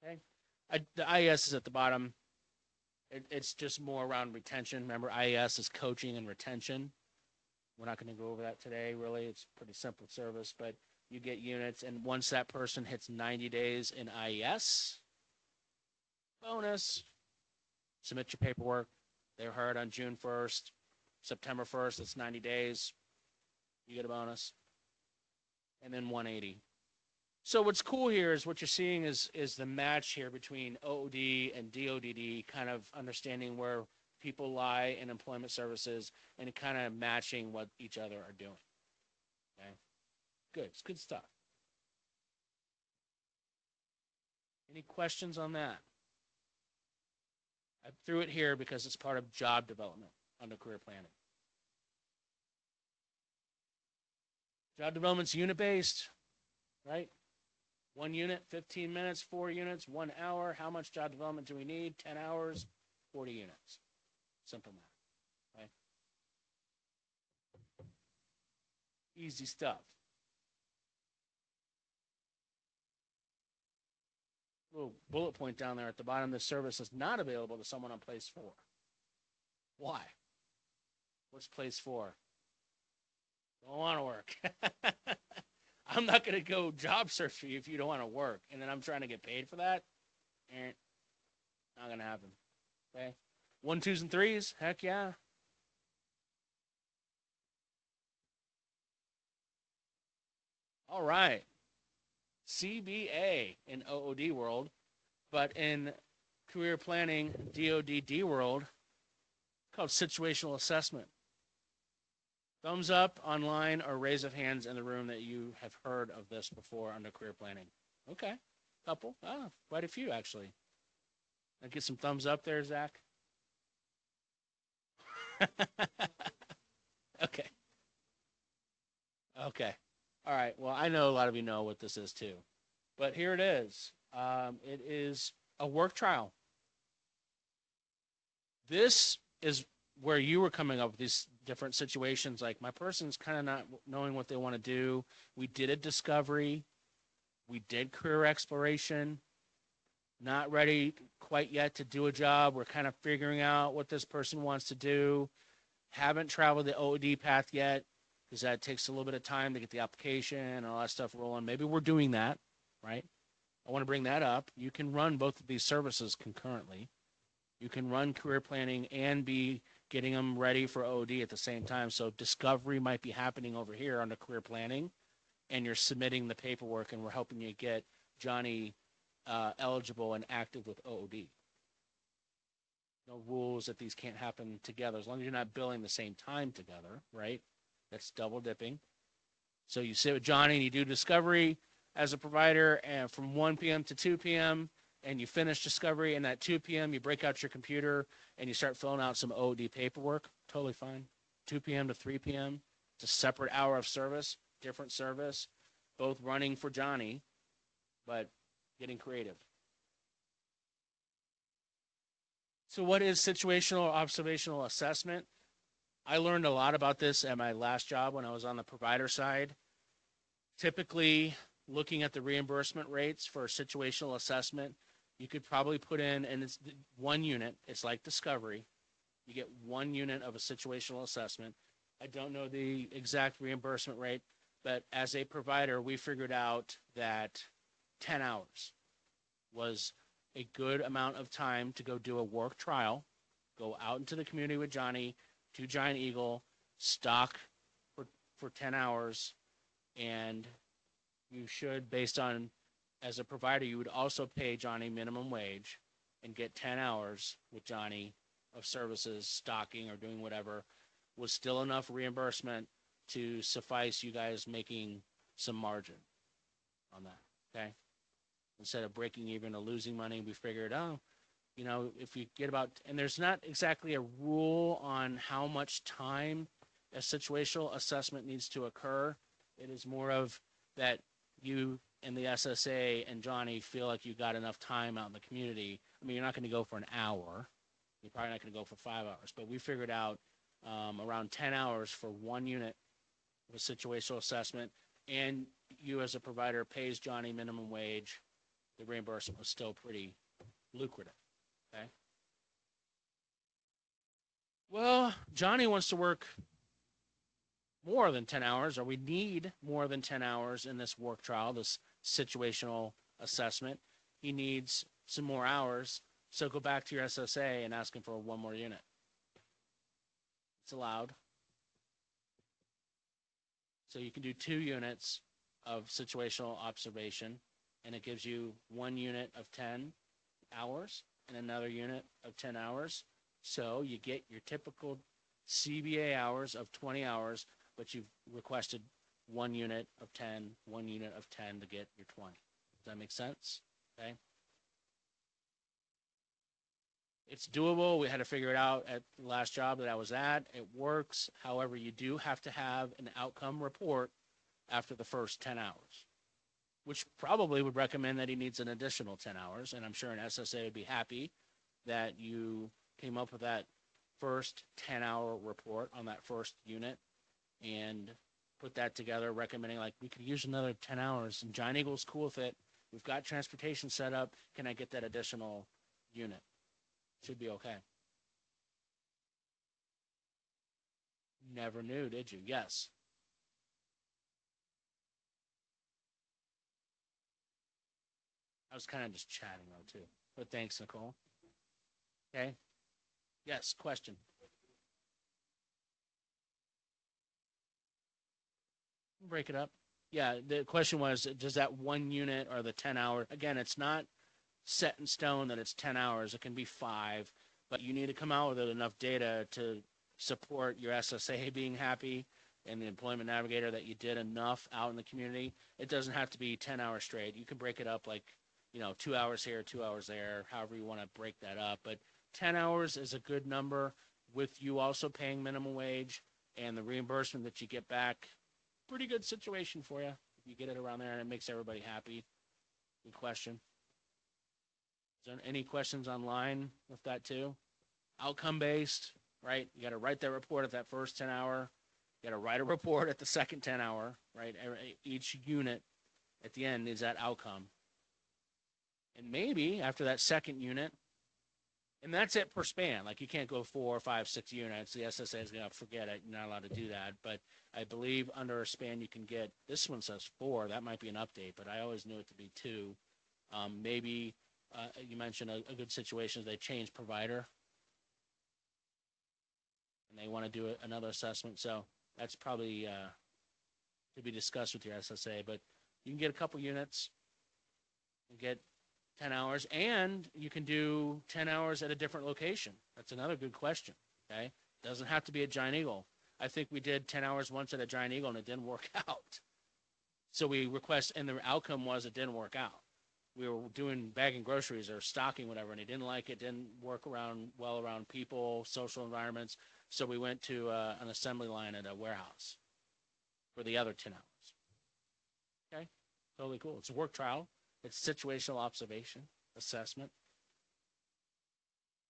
Okay, the IES is at the bottom. It's just more around retention. Remember, IES is coaching and retention. We're not going to go over that today, really. It's pretty simple service, but you get units, and once that person hits 90 days in IES, bonus, submit your paperwork. They're hired on June 1st, September 1st, it's 90 days. You get a bonus. And then 180. So what's cool here is what you're seeing is the match here between OOD and DODD, kind of understanding where people lie in employment services and kind of matching what each other are doing. Okay? Good. It's good stuff. Any questions on that? I threw it here because it's part of job development under career planning. Job development's unit-based, right? 1 unit, 15 minutes, 4 units, 1 hour. How much job development do we need? 10 hours, 40 units. Simple math, right? Easy stuff. Little bullet point down there at the bottom. This service is not available to someone on place 4. Why? What's place 4? Don't want to work. I'm not going to go job search for you if you don't want to work. And then I'm trying to get paid for that. Not going to happen. Okay? 1, 2s, and 3s. Heck yeah. All right. CBA in OOD world, but in career planning DODD world, it's called situational assessment. Thumbs up online or raise of hands in the room that you have heard of this before under career planning. Okay, couple. Quite a few actually. I get some thumbs up there, Zach. Okay. Okay. All right. Well, I know a lot of you know what this is too, but here it is. It is a work trial. This is where you were coming up with these different situations. Like, my person's kind of not knowing what they want to do. We did a discovery. We did career exploration. Not ready quite yet to do a job. We're kind of figuring out what this person wants to do. Haven't traveled the OOD path yet, because that takes a little bit of time to get the application and all that stuff rolling. Maybe we're doing that, right? I want to bring that up. You can run both of these services concurrently. You can run career planning and be getting them ready for OOD at the same time. So discovery might be happening over here under career planning, and you're submitting the paperwork, and we're helping you get Johnny eligible and active with OOD. No rules that these can't happen together, as long as you're not billing the same time together, right? That's double dipping. So you sit with Johnny and you do discovery as a provider, and from 1 p.m. to 2 p.m., and you finish discovery, and at 2 p.m. you break out your computer and you start filling out some OOD paperwork. Totally fine. 2 p.m. to 3 p.m. It's a separate hour of service, different service, both running for Johnny, but getting creative. So what is situational or observational assessment? I learned a lot about this at my last job when I was on the provider side. Typically, looking at the reimbursement rates for situational assessment, you could probably put in, and it's 1 unit. It's like Discovery. You get 1 unit of a situational assessment. I don't know the exact reimbursement rate, but as a provider, we figured out that 10 hours was a good amount of time to go do a work trial, go out into the community with Johnny, to Giant Eagle, stock for 10 hours, and you should, based on, as a provider, you would also pay Johnny minimum wage and get 10 hours with Johnny of services, stocking or doing whatever, was still enough reimbursement to suffice you guys making some margin on that, okay? Instead of breaking even or losing money, we figured, oh, you know, if you get about, and there's not exactly a rule on how much time a situational assessment needs to occur. It is more of that you and the SSA and Johnny feel like you got enough time out in the community. I mean, you're not going to go for an hour. You're probably not going to go for 5 hours, but we figured out around 10 hours for 1 unit of a situational assessment, and you as a provider pays Johnny minimum wage. The reimbursement was still pretty lucrative, okay? Well, Johnny wants to work more than 10 hours, or we need more than 10 hours in this work trial, this situational assessment. He needs some more hours, so go back to your SSA and ask him for 1 more unit. It's allowed. So you can do 2 units of situational observation, and it gives you 1 unit of 10 hours and another unit of 10 hours. So you get your typical CBA hours of 20 hours, but you've requested 1 unit of 10, 1 unit of 10 to get your 20. Does that make sense? Okay. It's doable. We had to figure it out at the last job that I was at. It works. However, you do have to have an outcome report after the first 10 hours, which probably would recommend that he needs an additional 10 hours. And I'm sure an SSA would be happy that you came up with that first 10-hour report on that first unit and put that together, recommending, like, we could use another 10 hours. And Giant Eagle's cool with it. We've got transportation set up. Can I get that additional unit? Should be okay. Never knew, did you? Yes. I was kind of just chatting, though, too. But thanks, Nicole. Okay. Yes, question. Break it up. Yeah, the question was, does that 1 unit or the 10-hour, again, it's not set in stone that it's 10 hours. It can be 5, but you need to come out with enough data to support your SSA being happy and the employment navigator that you did enough out in the community. It doesn't have to be 10 hours straight. You can break it up like, 2 hours here, 2 hours there, however you want to break that up. But 10 hours is a good number with you also paying minimum wage and the reimbursement that you get back. Pretty good situation for you if you get it around there and it makes everybody happy. Good question. Is there any questions online with that too? Outcome based, right? You got to write that report at that first 10 hour. You got to write a report at the second 10 hour, right? Each unit at the end is that outcome. And maybe after that second unit, and that's it per span. Like, you can't go 4, 5, 6 units. The SSA is going to forget it. You're not allowed to do that. But I believe under a span you can get, this one says 4. That might be an update, but I always knew it to be 2. Maybe you mentioned a good situation is they change provider and they want to do another assessment. So that's probably to be discussed with your SSA. But you can get a couple units and get 10 hours, and you can do 10 hours at a different location. That's another good question, okay? Doesn't have to be at Giant Eagle. I think we did 10 hours once at a Giant Eagle, and it didn't work out. So we request, and the outcome was it didn't work out. We were doing bagging groceries or stocking, whatever, and he didn't like it, didn't work well around people, social environments. So we went to an assembly line at a warehouse for the other 10 hours. Okay? Totally cool. It's a work trial. It's situational observation, assessment.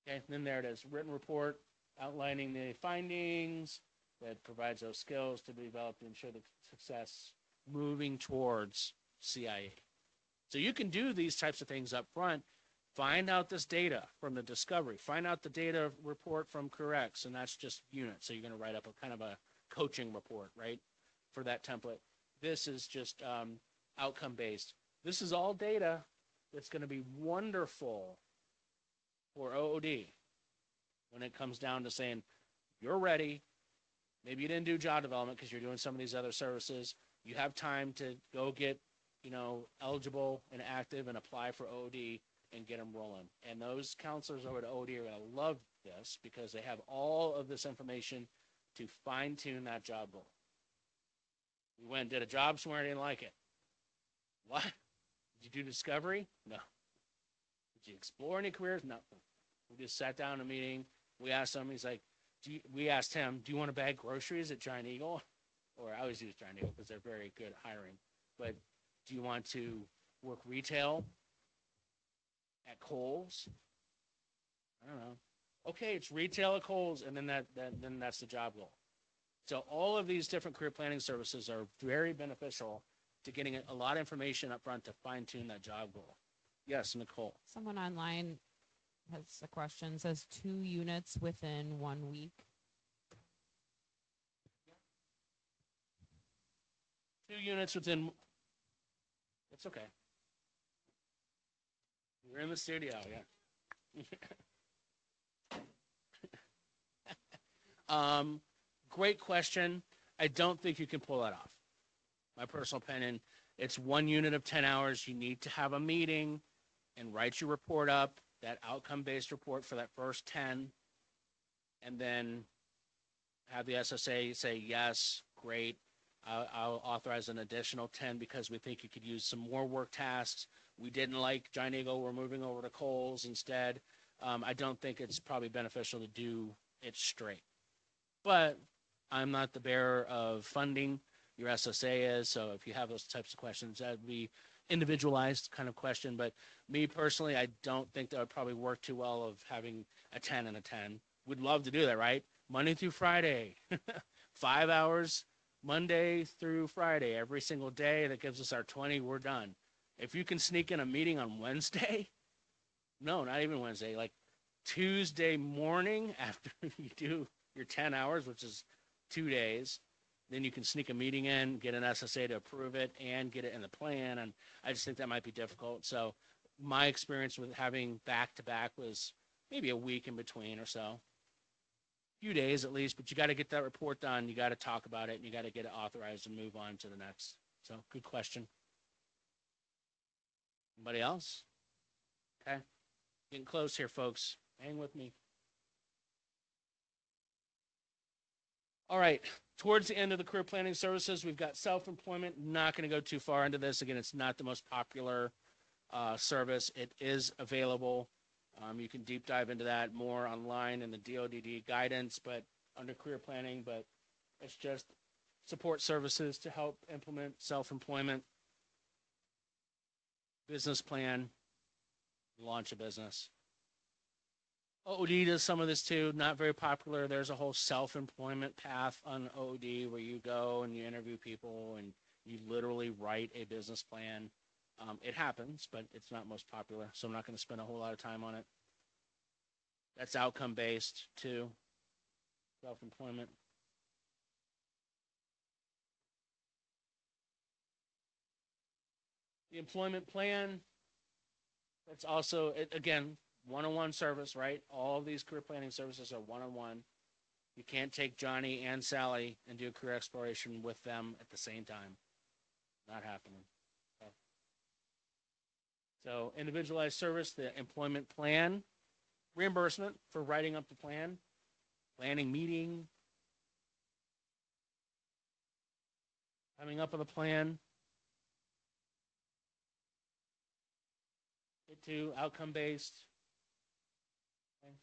Okay, and then there it is, written report outlining the findings that provides those skills to be developed to ensure the success moving towards CIA. So you can do these types of things up front. Find out this data from the discovery. Find out the data report from CareerX, and that's just units. So you're going to write up a kind of a coaching report, right, for that template. This is just outcome-based. This is all data that's going to be wonderful for OOD when it comes down to saying, you're ready. Maybe you didn't do job development because you're doing some of these other services. You have time to go get, eligible and active and apply for OOD and get them rolling. And those counselors over at OOD are going to love this because they have all of this information to fine-tune that job goal. We went and did a job somewhere and didn't like it. What? Did you do discovery? No. Did you explore any careers? No. We just sat down in a meeting. We asked him, he's like, we asked him, do you want to bag groceries at Giant Eagle? Or I always use Giant Eagle because they're very good at hiring. But do you want to work retail at Kohl's? I don't know. Okay, it's retail at Kohl's, and then that's the job goal. So all of these different career planning services are very beneficial to getting a lot of information up front to fine-tune that job goal. Yes, Nicole. Someone online has a question, says 2 units within 1 week. 2 units within, it's okay. We're in the studio, yeah. Great question. I don't think you can pull that off. My personal opinion, it's 1 unit of 10 hours. You need to have a meeting and write your report up, that outcome-based report for that first 10, and then have the SSA say, yes, great, I'll authorize an additional 10 because we think you could use some more work tasks. We didn't like Giant Eagle. We're moving over to Kohl's instead. I don't think it's probably beneficial to do it straight. But I'm not the bearer of funding. Your SSA is, so if you have those types of questions, that would be individualized kind of question. But me personally, I don't think that would probably work too well of having a 10 and a 10. We'd love to do that, right? Monday through Friday, 5 hours, Monday through Friday, every single day. That gives us our 20, we're done. If you can sneak in a meeting on Wednesday, no, not even Wednesday, like Tuesday morning after you do your 10 hours, which is 2 days, then you can sneak a meeting in, get an SSA to approve it, and get it in the plan. And I just think that might be difficult. So my experience with having back-to-back was maybe a week in between or so. Few days at least, but you got to get that report done. You got to talk about it, and you got to get it authorized and move on to the next. So good question. Anybody else? Okay. Getting close here, folks. Hang with me. All right. Towards the end of the career planning services, we've got self-employment. Not going to go too far into this. Again, it's not the most popular service. It is available. You can deep dive into that more online in the DODD guidance, but under career planning, but it's just support services to help implement self-employment, business plan, launch a business. OOD does some of this too, not very popular. There's a whole self-employment path on OOD where you go and you interview people and you literally write a business plan. It happens, but it's not most popular, so I'm not going to spend a whole lot of time on it. That's outcome-based too, self-employment. The employment plan, that's also, again, one-on-one service, right? All of these career planning services are one-on-one. You can't take Johnny and Sally and do a career exploration with them at the same time. Not happening. Okay. So individualized service, the employment plan, reimbursement for writing up the plan, planning meeting, coming up with a plan. Get to outcome-based. Okay.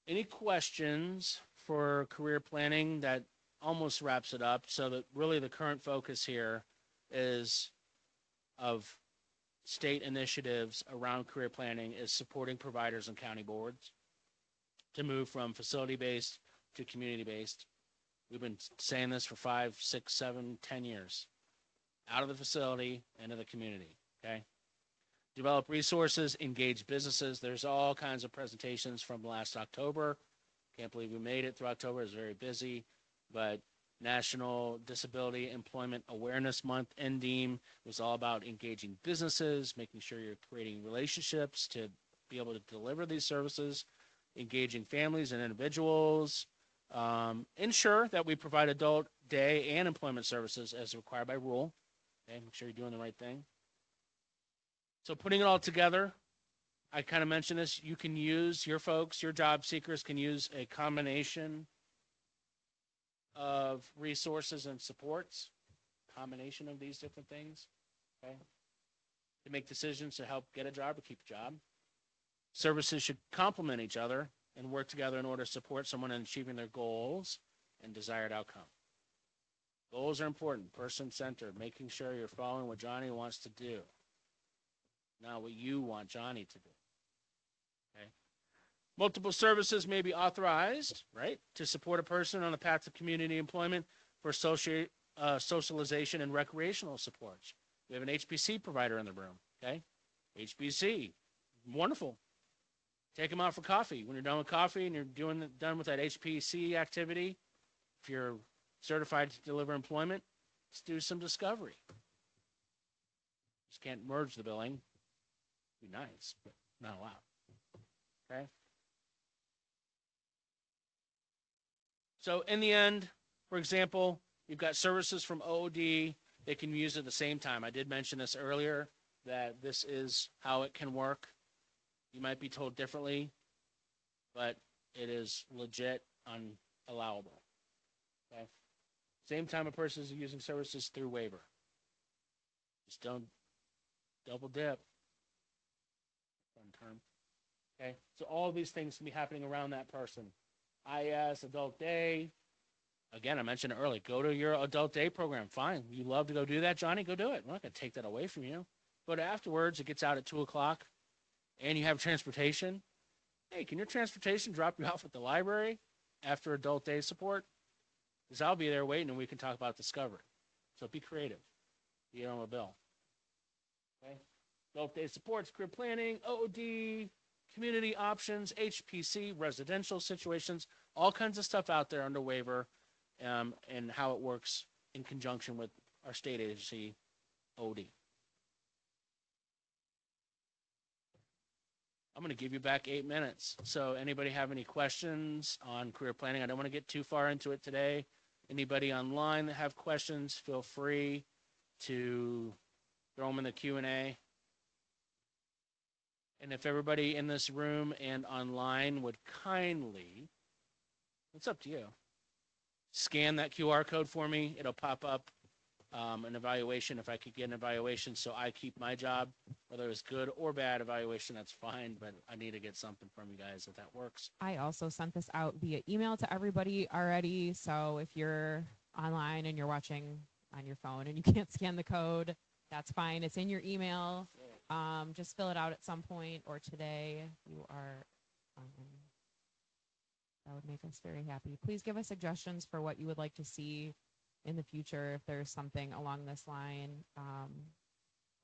Any questions for career planning? That almost wraps it up. So that really the current focus here is of state initiatives around career planning is supporting providers and county boards to move from facility-based to community-based. We've been saying this for 5, 6, 7, 10 years. out of the facility, into the community, okay? Develop resources, engage businesses. There's all kinds of presentations from last October. Can't believe we made it through October. It was very busy, but National Disability Employment Awareness Month, NDEAM, was all about engaging businesses, making sure you're creating relationships to be able to deliver these services, engaging families and individuals, ensure that we provide adult day and employment services as required by rule. Okay, make sure you're doing the right thing. So putting it all together, I kind of mentioned this, you can use, your folks, your job seekers can use a combination of resources and supports, combination of these different things, okay, to make decisions to help get a job or keep a job. Services should complement each other and work together in order to support someone in achieving their goals and desired outcome. Goals are important, person-centered, making sure you're following what Johnny wants to do, not what you want Johnny to do. Okay. Multiple services may be authorized, right, to support a person on the path to community employment for socialization and recreational supports. We have an HBC provider in the room, okay? HBC, wonderful. Take them out for coffee. When you're done with coffee and you're done with that HPC activity, if you're certified to deliver employment, let's do some discovery. Just can't merge the billing. Be nice, but not allowed. Okay? So in the end, for example, you've got services from OOD that can be used at the same time. I did mention this earlier, that this is how it can work. You might be told differently, but it is legit unallowable. Okay? Same time a person is using services through waiver. Just don't double dip. Fun term. Okay? So all of these things can be happening around that person. IS, adult day. Again, I mentioned it earlier. Go to your adult day program. Fine. You love to go do that, Johnny? Go do it. We're not going to take that away from you. But afterwards, it gets out at 2 o'clock, and you have transportation. Hey, can your transportation drop you off at the library after adult day support? Because I'll be there waiting, and we can talk about discovery. So be creative. Get on a bill. Okay? Adult day supports, career planning, OOD, community options, HPC, residential situations, all kinds of stuff out there under waiver, and how it works in conjunction with our state agency, OD. I'm going to give you back 8 minutes. So anybody have any questions on career planning? I don't want to get too far into it today. Anybody online that have questions, feel free to throw them in the Q&A. And if everybody in this room and online would kindly, it's up to you, scan that QR code for me. It'll pop up an evaluation. If I could get an evaluation so I keep my job, whether it's good or bad evaluation, that's fine, but I need to get something from you guys if that works. I also sent this out via email to everybody already. So if you're online and you're watching on your phone and you can't scan the code, that's fine. It's in your email. Just fill it out at some point or today. You are, that would make us very happy. Please give us suggestions for what you would like to see in the future. If there's something along this line,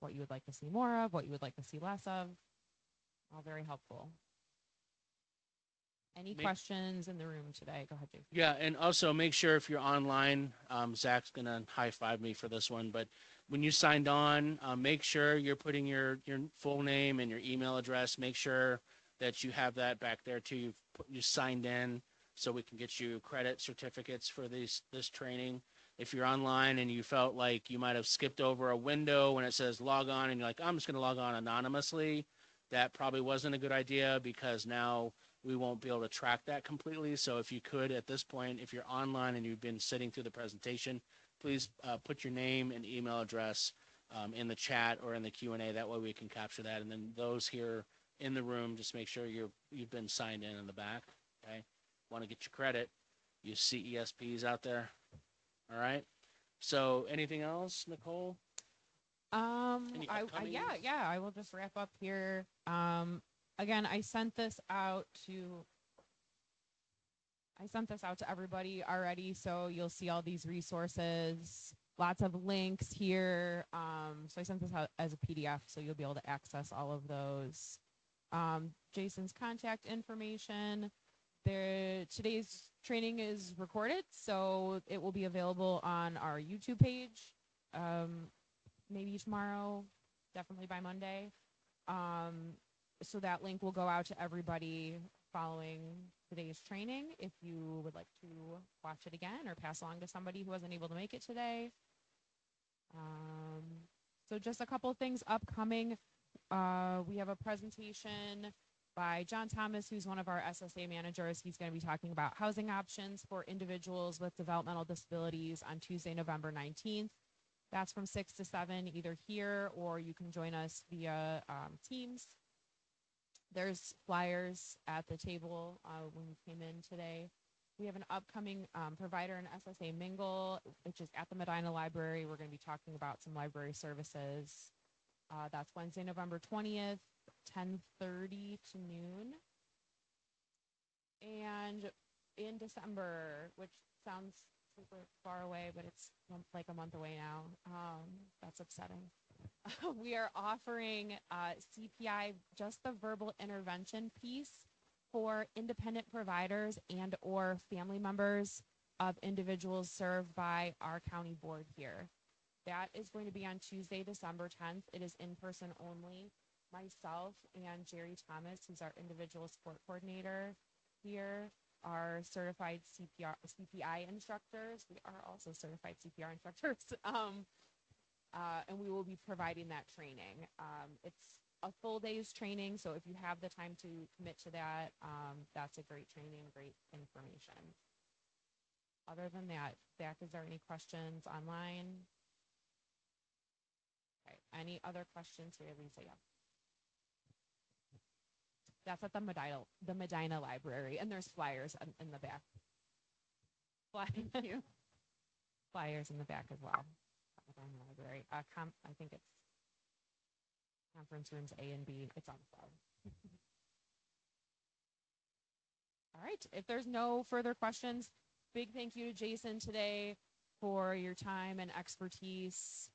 what you would like to see more of, what you would like to see less of, all very helpful. Any questions in the room today? Go ahead, Jason. Yeah, and also make sure if you're online, Zach's going to high-five me for this one, but when you signed on, make sure you're putting your full name and your email address. Make sure that you have that back there too. You signed in so we can get you credit certificates for this training. If you're online and you felt like you might have skipped over a window when it says log on and you're like, I'm just going to log on anonymously, that probably wasn't a good idea because now we won't be able to track that completely. So if you could, at this point, if you're online and you've been sitting through the presentation, please put your name and email address in the chat or in the Q&A. That way we can capture that. And then those here in the room, just make sure you've been signed in the back. Okay. Want to get your credit. You CESPs out there. All right. So anything else, Nicole? I will just wrap up here. Again, I sent this out to everybody already, so you'll see all these resources lots of links here. So I sent this out as a PDF, so you'll be able to access all of those. Jason's contact information. Today's training is recorded, so it will be available on our YouTube page. Maybe tomorrow, definitely by Monday. So that link will go out to everybody following today's training. If you would like to watch it again or pass along to somebody who wasn't able to make it today. So just a couple things upcoming. We have a presentation by John Thomas, who's one of our SSA managers. He's going to be talking about housing options for individuals with developmental disabilities on Tuesday, November 19th. That's from 6 to 7, either here or you can join us via Teams. There's flyers at the table when you came in today. We have an upcoming provider and SSA mingle, which is at the Medina Library. We're going to be talking about some library services. That's Wednesday, November 20th, 10:30 to noon. And in December, which sounds super far away, but it's like a month away now. That's upsetting. We are offering CPI, just the verbal intervention piece, for independent providers and or family members of individuals served by our county board here. That is going to be on Tuesday, December 10th. It is in person only. Myself and Jerry Thomas, who's our individual support coordinator here, are certified CPI instructors. We are also certified CPR instructors. And we will be providing that training. It's a full day's training, so if you have the time to commit to that, that's a great training, great information. Other than that, Zach, is there any questions online? Okay. Any other questions here, Lisa? Yeah. That's at the Medina Library, and there's flyers in the back. Thank you. Flyers in the back as well. Medina Library. I think it's conference rooms A and B. It's on the flyer. All right. If there's no further questions, big thank you to Jason today for your time and expertise.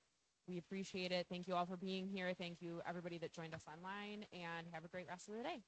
We appreciate it. Thank you all for being here. Thank you, everybody that joined us online, and have a great rest of the day.